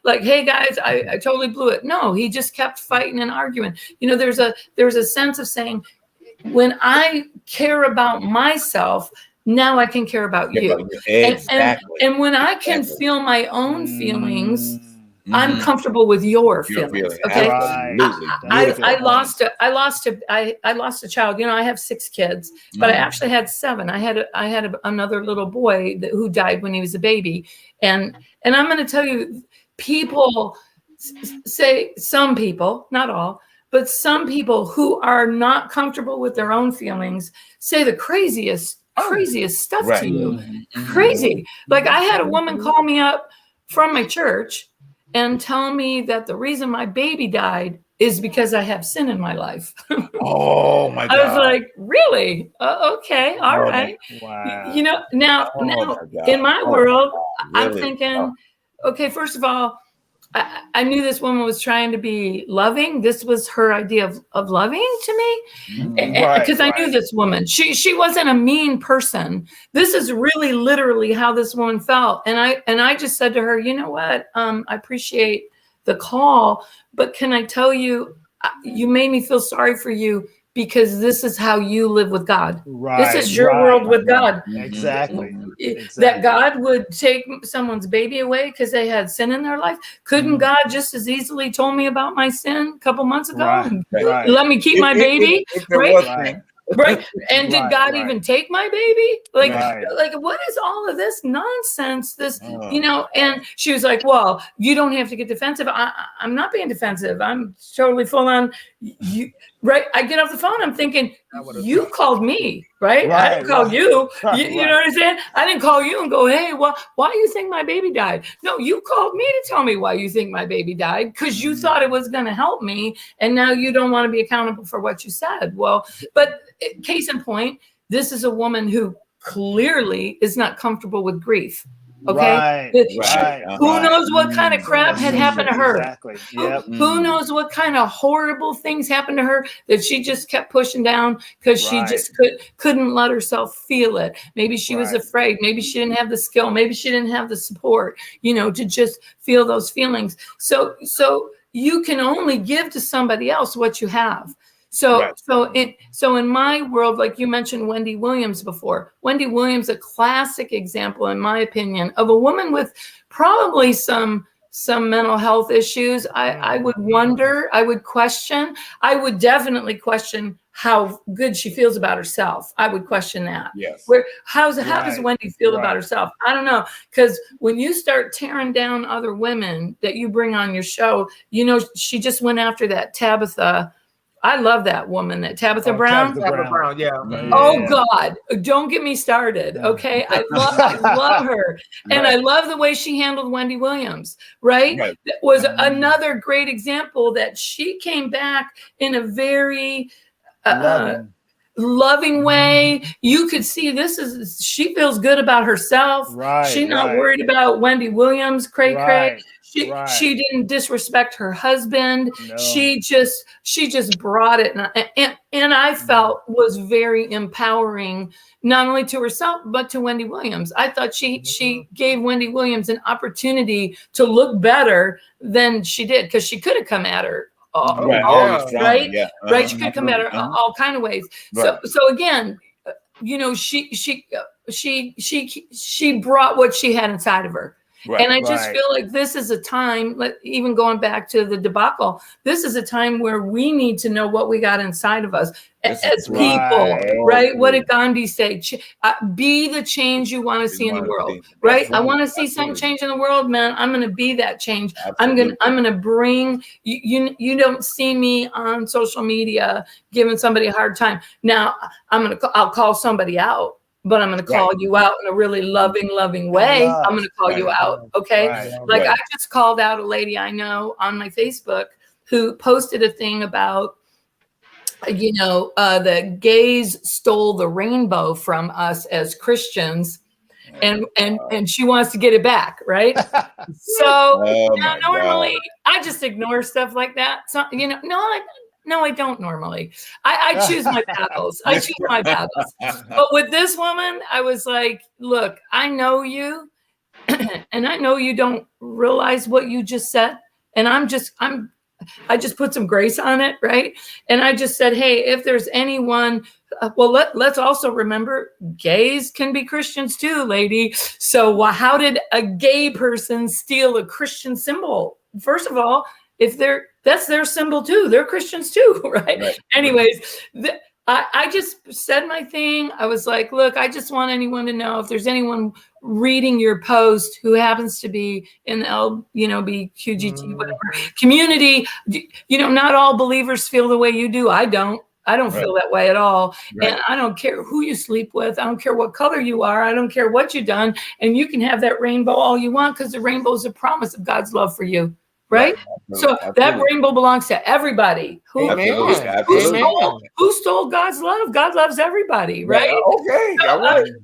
Like, hey guys, I totally blew it. No, he just kept fighting and arguing. There's a sense of saying, when I care about myself, now I can care about you. Exactly. And when I can feel my own feelings, I'm comfortable with your feelings. Okay. I lost a child. I have 6 kids, but I actually had 7. I had another little boy who died when he was a baby. And I'm going to tell you, people say, some people, not all, but some people who are not comfortable with their own feelings say the craziest stuff to you. Crazy. Like, I had a woman call me up from my church and tell me that the reason my baby died is because I have sin in my life. Oh my God. I was like, really? Okay. All right. Wow. Now in my world, I'm thinking, okay, first of all, I knew this woman was trying to be loving. This was her idea of loving to me, because I knew this woman. She wasn't a mean person. This is really literally how this woman felt. And I just said to her, you know what? I appreciate the call, but can I tell you, you made me feel sorry for you because this is how you live with God. Right. This is your world with God. Exactly. That God would take someone's baby away because they had sin in their life. Couldn't God just as easily told me about my sin a couple months ago? Right. Let me keep my baby. Right. Right. And did God even take my baby? Like, Right. like, what is all of this nonsense? This, you know, and she was like, well, you don't have to get defensive. I'm not being defensive. I'm totally full on. You, right. I get off the phone. I'm thinking, you called me, right? I didn't call you. You know what I'm saying? I didn't call you and go, hey, well, why do you think my baby died? No, you called me to tell me why you think my baby died because you thought it was going to help me. And now you don't want to be accountable for what you said. Well, but case in point, this is a woman who clearly is not comfortable with grief. Okay. Who knows what kind of crap had happened to her? Exactly. Yep. Who knows what kind of horrible things happened to her that she just kept pushing down because she just couldn't let herself feel it. Maybe she was afraid. Maybe she didn't have the skill. Maybe she didn't have the support, you know, to just feel those feelings. So you can only give to somebody else what you have. So in my world, like you mentioned Wendy Williams before, Wendy Williams, a classic example, in my opinion, of a woman with probably some mental health issues. I would wonder, I would question, I would definitely question how good she feels about herself. I would question that. Yes. How does Wendy feel about herself? I don't know. Because when you start tearing down other women that you bring on your show, you know, she just went after that Tabitha. I love that woman, that Tabitha Brown. Tabitha Brown, yeah. Oh God, don't get me started. Okay, I love her, and I love the way she handled Wendy Williams. Right, that was another great example that she came back in a very loving way. You could see she feels good about herself. She's not worried about Wendy Williams, cray. She didn't disrespect her husband. No. She just brought it, and I felt was very empowering, not only to herself but to Wendy Williams. I thought she gave Wendy Williams an opportunity to look better than she did, because she could have come at her. Right? She could come at her all kind of ways. So again, you know, she brought what she had inside of her. And I just feel like this is a time, even going back to the debacle, this is a time where we need to know what we got inside of us as people, right? What did Gandhi say? Be the change you want to see in the world, right? I want to see some change in the world, man. I'm going to be that change. I'm going to bring you don't see me on social media giving somebody a hard time. Now I'll call somebody out. But I'm going to call you out in a really loving way. I'm going to call you out. Okay. I just called out a lady I know on my Facebook who posted a thing about, you know, the gays stole the rainbow from us as Christians. And she wants to get it back. Right. So normally I just ignore stuff like that. So, you know, no, I don't normally. I choose my battles. But with this woman, I was like, look, I know you, and I know you don't realize what you just said. And I just put some grace on it, right? And I just said, hey, if there's anyone, let's also remember gays can be Christians too, lady. So how did a gay person steal a Christian symbol? First of all, that's their symbol too. They're Christians too, right? Anyways, I just said my thing. I was like, look, I just want anyone to know, if there's anyone reading your post who happens to be in the BQGT, whatever community, you know, not all believers feel the way you do. I don't feel that way at all. And I don't care who you sleep with. I don't care what color you are. I don't care what you've done. And you can have that rainbow all you want, because the rainbow is a promise of God's love for you. Right. So that rainbow belongs to everybody. Who stole God's love? God loves everybody. Right.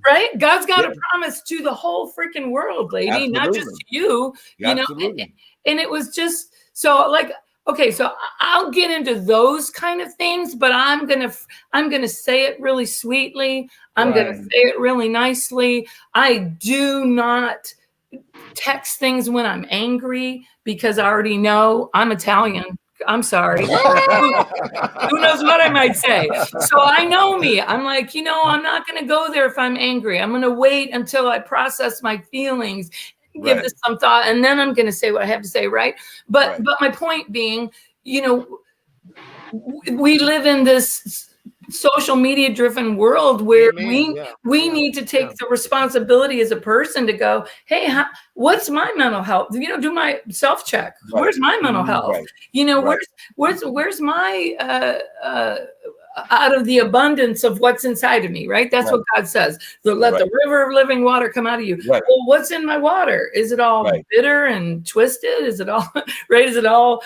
Right. God's got a promise to the whole freaking world, lady, not just to you. You know, and it was just so like, okay, so I'll get into those kind of things, but I'm gonna say it really sweetly. I'm gonna say it really nicely. I do not text things when I'm angry, because I already know I'm Italian. I'm sorry. Who knows what I might say? So I know me. I'm like, I'm not going to go there if I'm angry. I'm going to wait until I process my feelings, give this some thought, and then I'm going to say what I have to say, right? But my point being, we live in this social media driven world where we need to take the responsibility as a person to go, hey, what's my mental health? Do my self check. Where's my mental health? Where's my out of the abundance of what's inside of me, right? That's what God says. Let the river of living water come out of you. Well, what's in my water? Is it all bitter and twisted? Is it all right? Is it all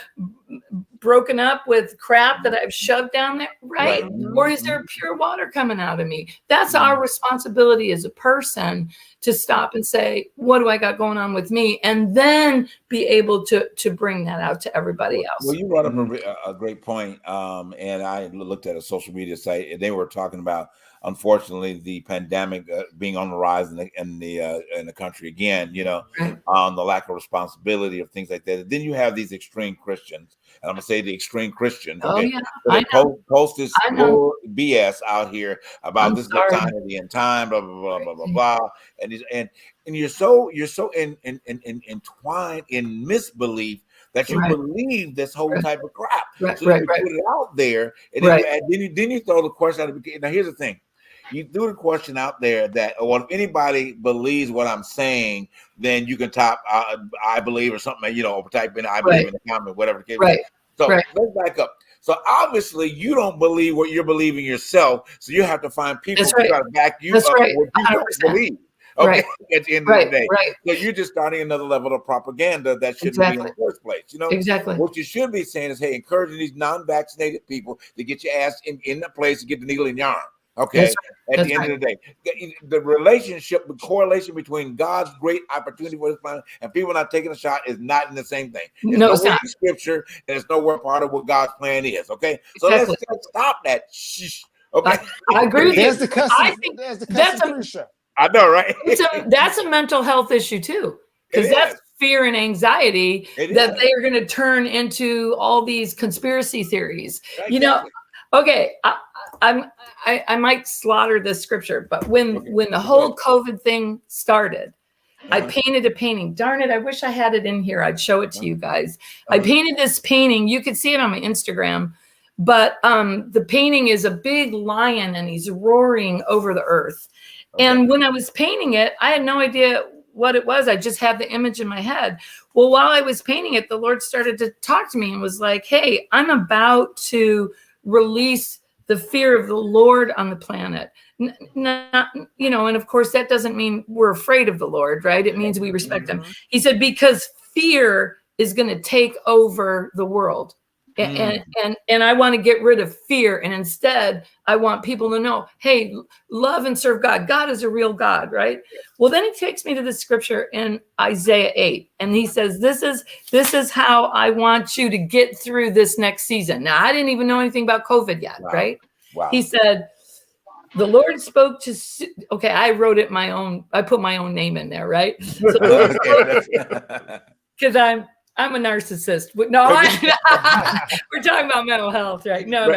broken up with crap that I've shoved down there, right? Or is there pure water coming out of me? That's our responsibility as a person, to stop and say, what do I got going on with me? And then be able to bring that out to everybody else. Well, you brought up a great point. And I looked at a social media site, and they were talking about, unfortunately, the pandemic being on the rise in the country again, the lack of responsibility of things like that. And then you have these extreme Christians, and I'm gonna say the extreme Christians. Okay? They post this BS out here about this time of the end time, blah blah blah blah blah blah, and you're so entwined in misbelief that you believe this whole type of crap. So you put it out there, and then you throw the question out of the. Now here's the thing. You threw the question out there that, well, if anybody believes what I'm saying, then you can type I believe or something, or type in I believe in the comment, whatever the case is. So let's back up. So obviously you don't believe what you're believing yourself. So you have to find people who try to back you up what you don't believe. Okay, at the end of the day. So you're just starting another level of propaganda that shouldn't be in the first place. What you should be saying is, hey, encouraging these non-vaccinated people to get your ass in the place to get the needle in your arm. Okay. At the end of the day, the relationship, the correlation between God's great opportunity for His plan and people not taking a shot is not in the same thing. It's nowhere in Scripture, and it's nowhere part of what God's plan is. Okay, so let's stop that. Shh. Okay, I agree with you. I think that's I know, right? That's a mental health issue too, because that's fear and anxiety that they are going to turn into all these conspiracy theories. Exactly. Okay, I might slaughter this scripture, but when the whole COVID thing started, I painted a painting. Darn it, I wish I had it in here. I'd show it to you guys. I painted this painting. You could see it on my Instagram, but the painting is a big lion and he's roaring over the earth. And when I was painting it, I had no idea what it was. I just had the image in my head. Well, while I was painting it, the Lord started to talk to me and was like, hey, I'm about to release the fear of the Lord on the planet. And of course, that doesn't mean we're afraid of the Lord, right? It means we respect him. He said, because fear is going to take over the world. And I want to get rid of fear. And instead, I want people to know, hey, love and serve God. God is a real God, right? Well, then he takes me to the scripture in Isaiah 8. And he says, this is how I want you to get through this next season. Now, I didn't even know anything about COVID yet, right? Wow. He said, the Lord spoke to, I wrote it I put my own name in there, right? Because I'm a narcissist. No, we're talking about mental health, right? No.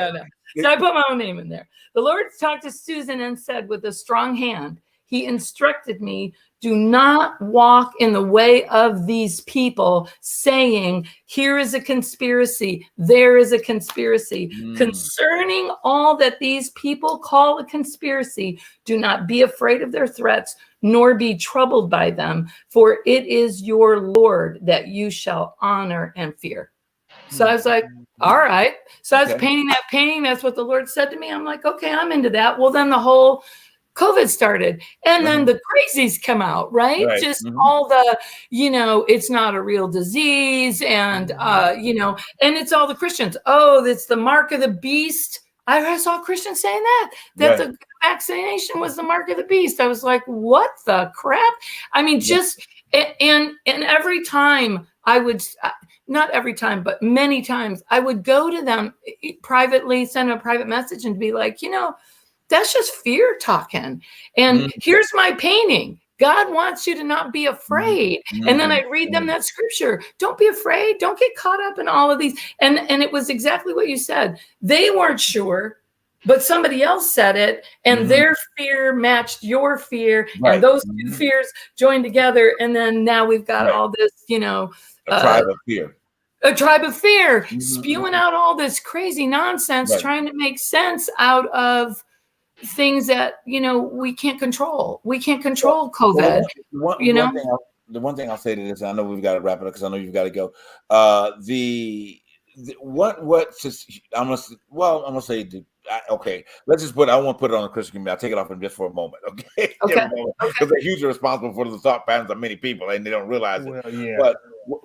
So I put my own name in there. The Lord talked to Susan and said, with a strong hand, he instructed me, do not walk in the way of these people, saying, here is a conspiracy, there is a conspiracy. Concerning all that these people call a conspiracy, do not be afraid of their threats, nor be troubled by them, for it is your Lord that you shall honor and fear. So I was like, all right. So I was painting that painting. That's what the Lord said to me. I'm like, okay, I'm into that. Well, then the whole COVID started, and then the crazies come out, right? Just all the, it's not a real disease, and and it's all the Christians. Oh, it's the mark of the beast. I saw Christians saying that the vaccination was the mark of the beast. I was like, what the crap? I mean, just and every time I would, not every time, but many times I would go to them privately, send a private message, and be like, that's just fear talking. And here's my painting. God wants you to not be afraid. And then I read them that scripture. Don't be afraid. Don't get caught up in all of these. And it was exactly what you said. They weren't sure, but somebody else said it, and their fear matched your fear, and those two fears joined together. And then now we've got all this, a tribe of fear. A tribe of fear, spewing out all this crazy nonsense, trying to make sense out of things that, we can't control. We can't control COVID. The one thing I'll say to this, I know we've got to wrap it up because I know you've got to go. I'm gonna say okay, let's just I won't put it on the Christian community. I'll take it off him just for a moment. Okay. Because they're hugely responsible for the thought patterns of many people and they don't realize it. But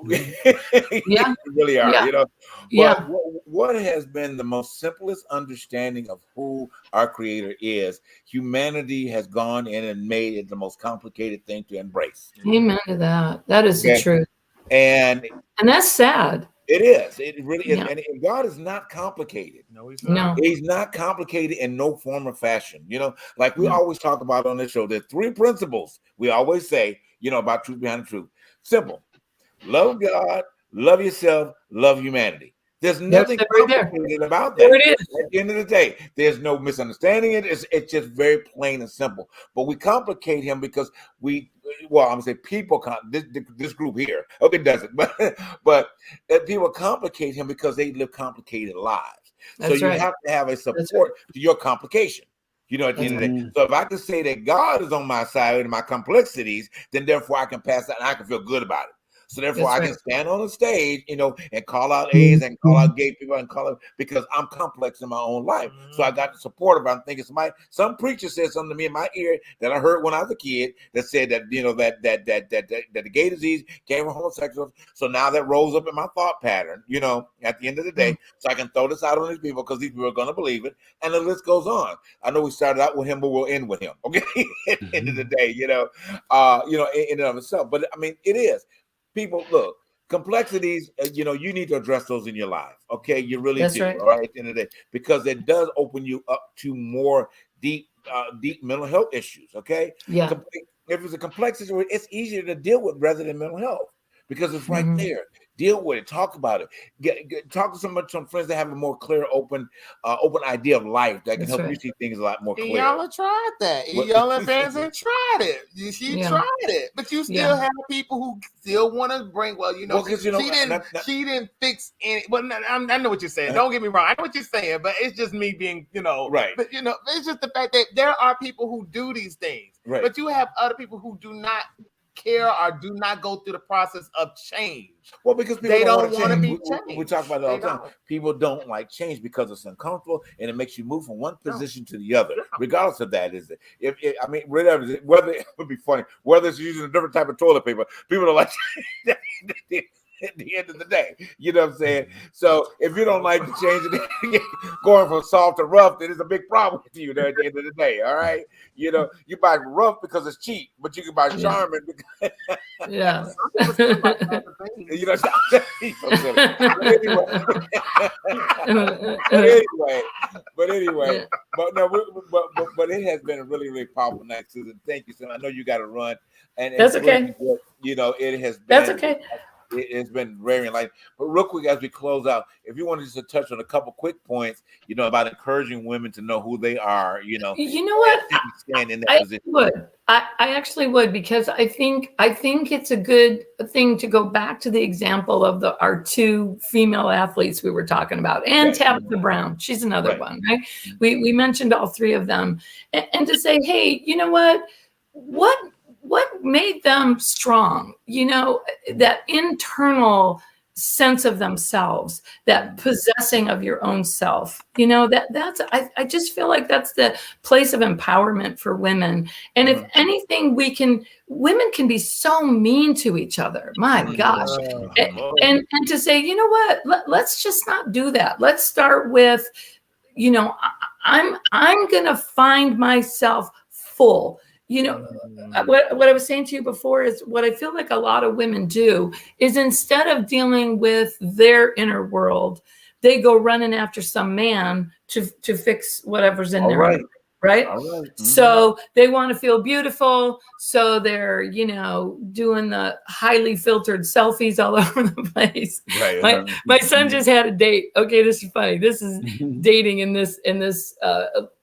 they really are, But what has been the most simplest understanding of who our creator is? Humanity has gone in and made it the most complicated thing to embrace. Amen to that. That is the truth. And that's sad. It is. It really is. And God is not complicated. No, he's not. He's not complicated in no form or fashion. Like we always talk about on this show, there's 3 principles we always say, about truth behind the truth. Simple. Love God, love yourself, love humanity. There's nothing complicated about that. There it is. At the end of the day, there's no misunderstanding it. It's just very plain and simple. But we complicate him because I'm gonna say people. This group here, okay, doesn't. But people complicate him because they live complicated lives. That's so you have to have a support to your complication. At the end of the day. So if I can say that God is on my side in my complexities, then therefore I can pass that and I can feel good about it. So therefore, I can stand on the stage, and call out A's and call out gay people and call it because I'm complex in my own life. So I got the support of it. I'm thinking some preacher said something to me in my ear that I heard when I was a kid that said that that the gay disease came from homosexuals. So now that rolls up in my thought pattern, at the end of the day, so I can throw this out on these people because these people are going to believe it, and the list goes on. I know we started out with him, but we'll end with him. Okay, at the end of the day, in and of itself. But I mean, it is. People, look, complexities, you need to address those in your life. Okay, you really do. Right. All right, at the end of the day, because it does open you up to more deep mental health issues. Okay. Yeah. If it's a complex situation, it's easier to deal with rather than mental health because it's right there. Deal with it. Talk about it. Talk to some friends that have a more clear, open idea of life that can help you see things a lot more clear. Y'all tried that. Y'all and fans have tried it. She tried it, but you still have people who still want to bring. Well, she didn't fix any. Well, I know what you're saying. Don't get me wrong. I know what you're saying, but it's just me being, right. But it's just the fact that there are people who do these things, right. But you have other people who do not care or do not go through the process of change. Well, because people don't want to be changed. We talk about it all the time. People don't like change because it's uncomfortable and it makes you move from one position to the other, regardless of that. Is it? Whether it would be funny, whether it's using a different type of toilet paper, people don't like. At the end of the day, you know what I'm saying? So if you don't like the change, going from soft to rough, then it's a big problem with you there at the end of the day. All right, you buy rough because it's cheap, but you can buy Charmin because but it has been a really, really powerful night, Susan. Thank you, Susan. I know you got to run, and that's okay. It has been. That's okay. It's been very enlightening. But real quick, as we close out, if you wanted just to touch on a couple quick points, about encouraging women to know who they are, You know what? I actually would, because I think it's a good thing to go back to the example of our 2 female athletes we were talking about, and Tabitha Brown. She's another one, right? We mentioned all 3 of them, and to say, hey, you know what made them strong? That internal sense of themselves, that possessing of your own self, I just feel like that's the place of empowerment for women. And if anything, women can be so mean to each other. My gosh. And to say, let's just not do that. Let's start with, I'm going to find myself full. What I was saying to you before is what I feel like a lot of women do is, instead of dealing with their inner world, they go running after some man to fix whatever's in there. right? So they want to feel beautiful. So they're, doing the highly filtered selfies all over the place. Right. My son just had a date. Okay, this is funny. This is dating in this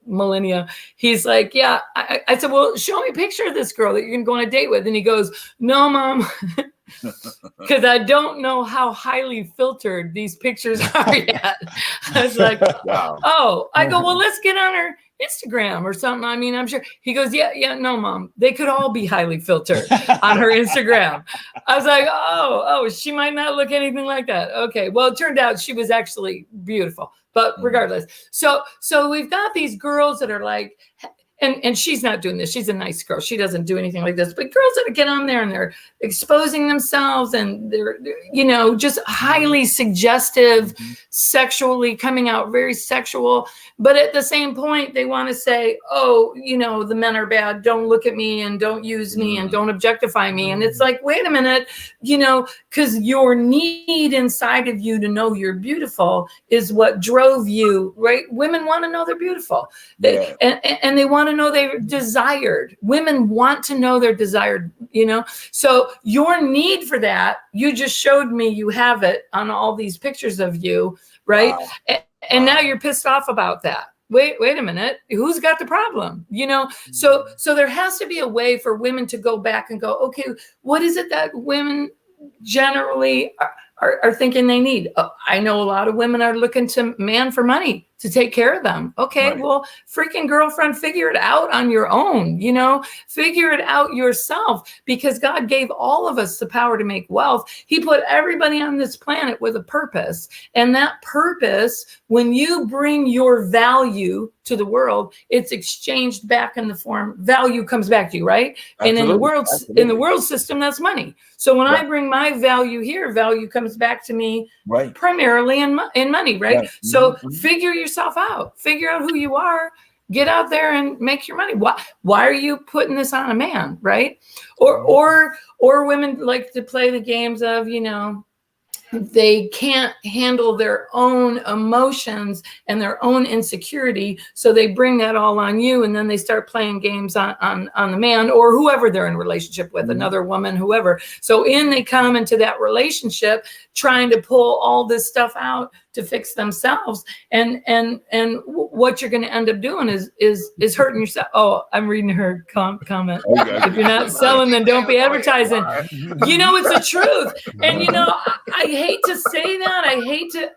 millennia. He's like, yeah. I said, well, show me a picture of this girl that you're gonna go on a date with. And he goes, no, Mom. Because I don't know how highly filtered these pictures are yet. I was like, wow. Oh, I go, well, let's get on her Instagram or something. I mean, I'm sure. He goes, yeah, no, Mom. They could all be highly filtered on her Instagram. I was like, oh, she might not look anything like that. Okay, well, it turned out she was actually beautiful. But regardless, so we've got these girls that are like, and she's not doing this. She's a nice girl. She doesn't do anything like this. But girls that get on there and they're exposing themselves and they're, just highly suggestive, sexually coming out very sexual. But at the same point, they want to say, oh, the men are bad. Don't look at me and don't use me and don't objectify me. And it's like, wait a minute, because your need inside of you to know you're beautiful is what drove you, right? Women want to know they're beautiful. And they want to know they're desired. Women want to know they're desired, So your need for that, you just showed me you have it on all these pictures of you, right? Wow. And now you're pissed off about that. Wait a minute. Who's got the problem? So there has to be a way for women to go back and go, okay, what is it that women generally are thinking they need? I know a lot of women are looking to man for money to take care of them. Okay, right. Well, freaking girlfriend, figure it out on your own, figure it out yourself, because God gave all of us the power to make wealth. He put everybody on this planet with a purpose. And that purpose, when you bring your value to the world, it's exchanged back in the form, value comes back to you, right? Absolutely. And in the world system, that's money. So when I bring my value here, value comes back to me primarily in money, right? So figure yourself out, figure out who you are, get out there and make your money. Why are you putting this on a man, right? Or women like to play the games of, they can't handle their own emotions and their own insecurity. So they bring that all on you. And then they start playing games on the man or whoever they're in relationship with, another woman, whoever. So they come into that relationship trying to pull all this stuff out to fix themselves. And what you're going to end up doing is hurting yourself. Oh, I'm reading her comment. If you're not selling, then don't be advertising. It's the truth. And I hate to say that. I hate to.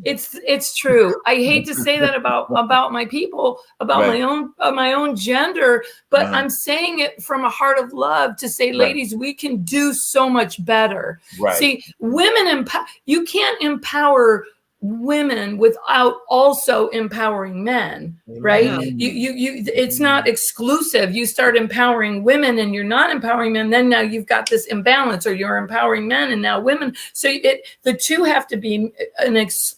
It's true. I hate to say that about my people, about my own gender. But I'm saying it from a heart of love to say, ladies, we can do so much better. Right. See, women you can't empower women without also empowering men, right? You it's not exclusive. You start empowering women and you're not empowering men, then now you've got this imbalance, or you're empowering men and now women. So the two have to be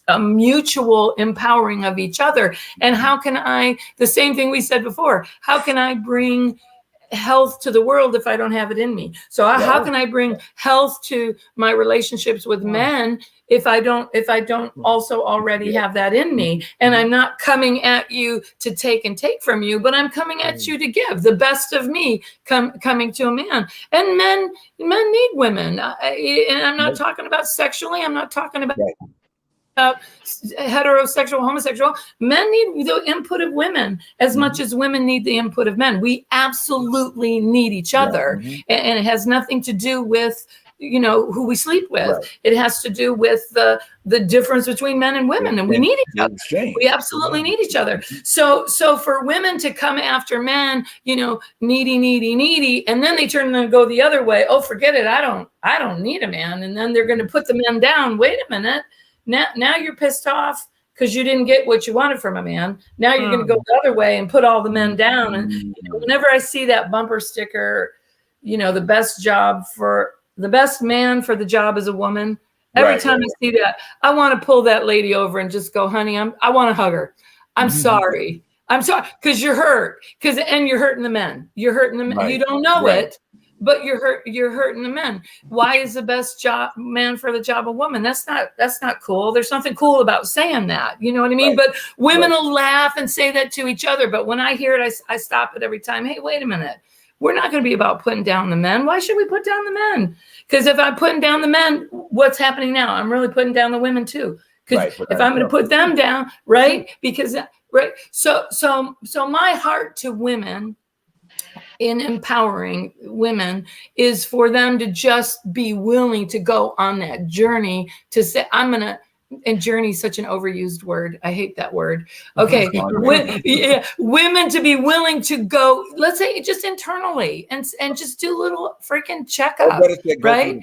a mutual empowering of each other. And how can the same thing we said before, how can I bring health to the world if I don't have it in me? So how can I bring health to my relationships with men if I don't also already have that in me? And I'm not coming at you to take from you, but I'm coming at you to give the best of me coming to a man. And men need women. And I'm not talking about sexually. I'm not talking about heterosexual, homosexual. Men need the input of women as much as women need the input of men. We absolutely need each other. And it has nothing to do with who we sleep with. Right. It has to do with the difference between men and women, and we need each other. We absolutely need each other. So for women to come after men, needy, and then they turn and go the other way. Oh, forget it. I don't need a man. And then they're going to put the men down. Wait a minute. Now you're pissed off because you didn't get what you wanted from a man. Now you're going to go the other way and put all the men down. And whenever I see that bumper sticker, the best man for the job is a woman. Every time I see that, I want to pull that lady over and just go, honey, I want to hug her. I'm sorry, because you're hurt. And you're hurting the men. You're hurting the men. You don't know it, but you're hurting the men. Why is the best man for the job a woman? That's not cool. There's something cool about saying that. You know what I mean? Right. But women will laugh and say that to each other. But when I hear it, I stop it every time. Hey, wait a minute. We're not going to be about putting down the men. Why should we put down the men? Because if I'm putting down the men, what's happening now? I'm really putting down the women too. Because if I'm going to put them down, right? Because so my heart to women in empowering women is for them to just be willing to go on that journey to say, and journey is such an overused word. I hate that word. Okay. Women to be willing to go, let's say just internally and just do a little freaking checkup, right?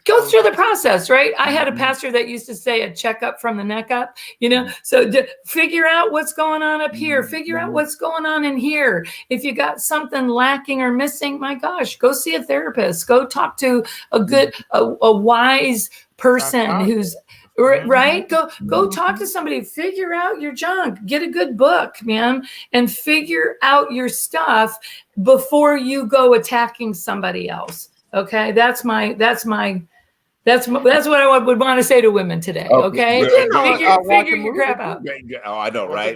Go through the process, right? I had a pastor that used to say a checkup from the neck up, so figure out what's going on up here, figure out what's going on in here. If you got something lacking or missing, my gosh, go see a therapist, go talk to a wise person who's right. Go talk to somebody, figure out your junk, get a good book, man, and figure out your stuff before you go attacking somebody else. Okay, that's what I would want to say to women today. Okay, figure your crap out. Oh, I know, right?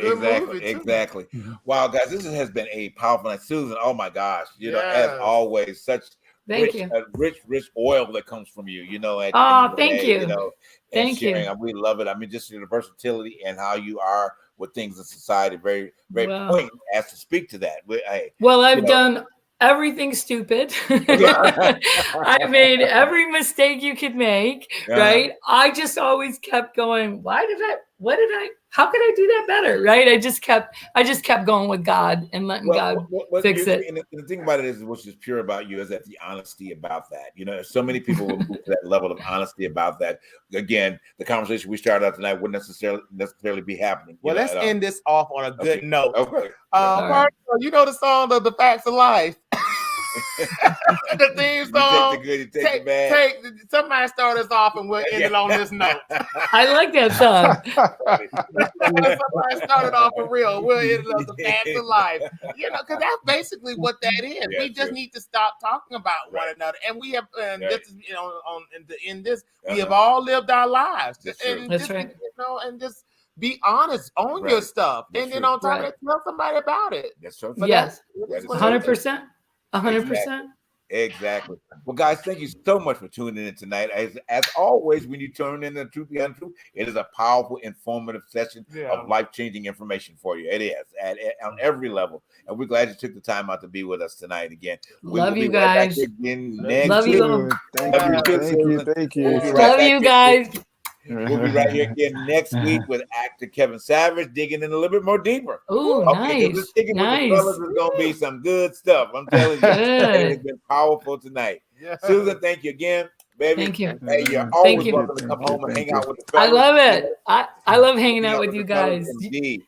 Exactly. Wow, guys, this has been a powerful night. Susan, oh my gosh, as always, such rich oil that comes from you. Thank you. Thank you. We love it. I mean, just your versatility and how you are with things in society. Very, very poignant as to speak to that. I've done everything stupid. I made every mistake you could make, right? I just always kept going, how could I do that better? Right? I just kept going with God and letting God fix it. And the thing about it is, what's just pure about you is that the honesty about that. So many people will move to that level of honesty about that. Again, the conversation we started out tonight wouldn't necessarily be happening. Well, let's end this off on a good note. Okay. You know the song of The Facts of Life. The theme song. Somebody start us off and we'll end it on this note. I like that song. Somebody started off for real. We'll end it on The Facts of Life. Because that's basically what that is. We just need to stop talking about one another. And we have, this is, in this, we have all lived our lives. That's right. And just be honest, own your stuff, and then on top of it, tell somebody about it. That's so. Yes, 100%. 100%. Exactly. Well, guys, thank you so much for tuning in tonight. As always, when you tune in to Truth Behind Truth, it is a powerful, informative session of life-changing information for you. It is on every level, and we're glad you took the time out to be with us tonight again. Love you guys. Love you. Thank you. Love you guys. We'll be right here again next week with actor Kevin Savage digging in a little bit more deeper. Oh, nice. With the fellas is going to be some good stuff. I'm telling you, it's been powerful tonight. Yeah. Susan, thank you again, baby. Thank you. Hey, you're always welcome to come home and hang out with the fellas. I love it. I love hanging out with you guys. Indeed.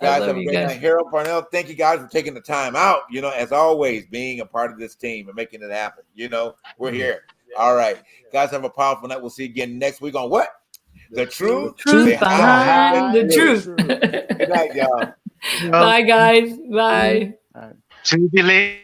Guys, have a great night. Harold Parnell, thank you guys for taking the time out, as always, being a part of this team and making it happen. We're here. All right. Guys, have a powerful night. We'll see you again next week on what? The truth behind the truth. Good night, y'all. Bye, guys. Bye. To believe.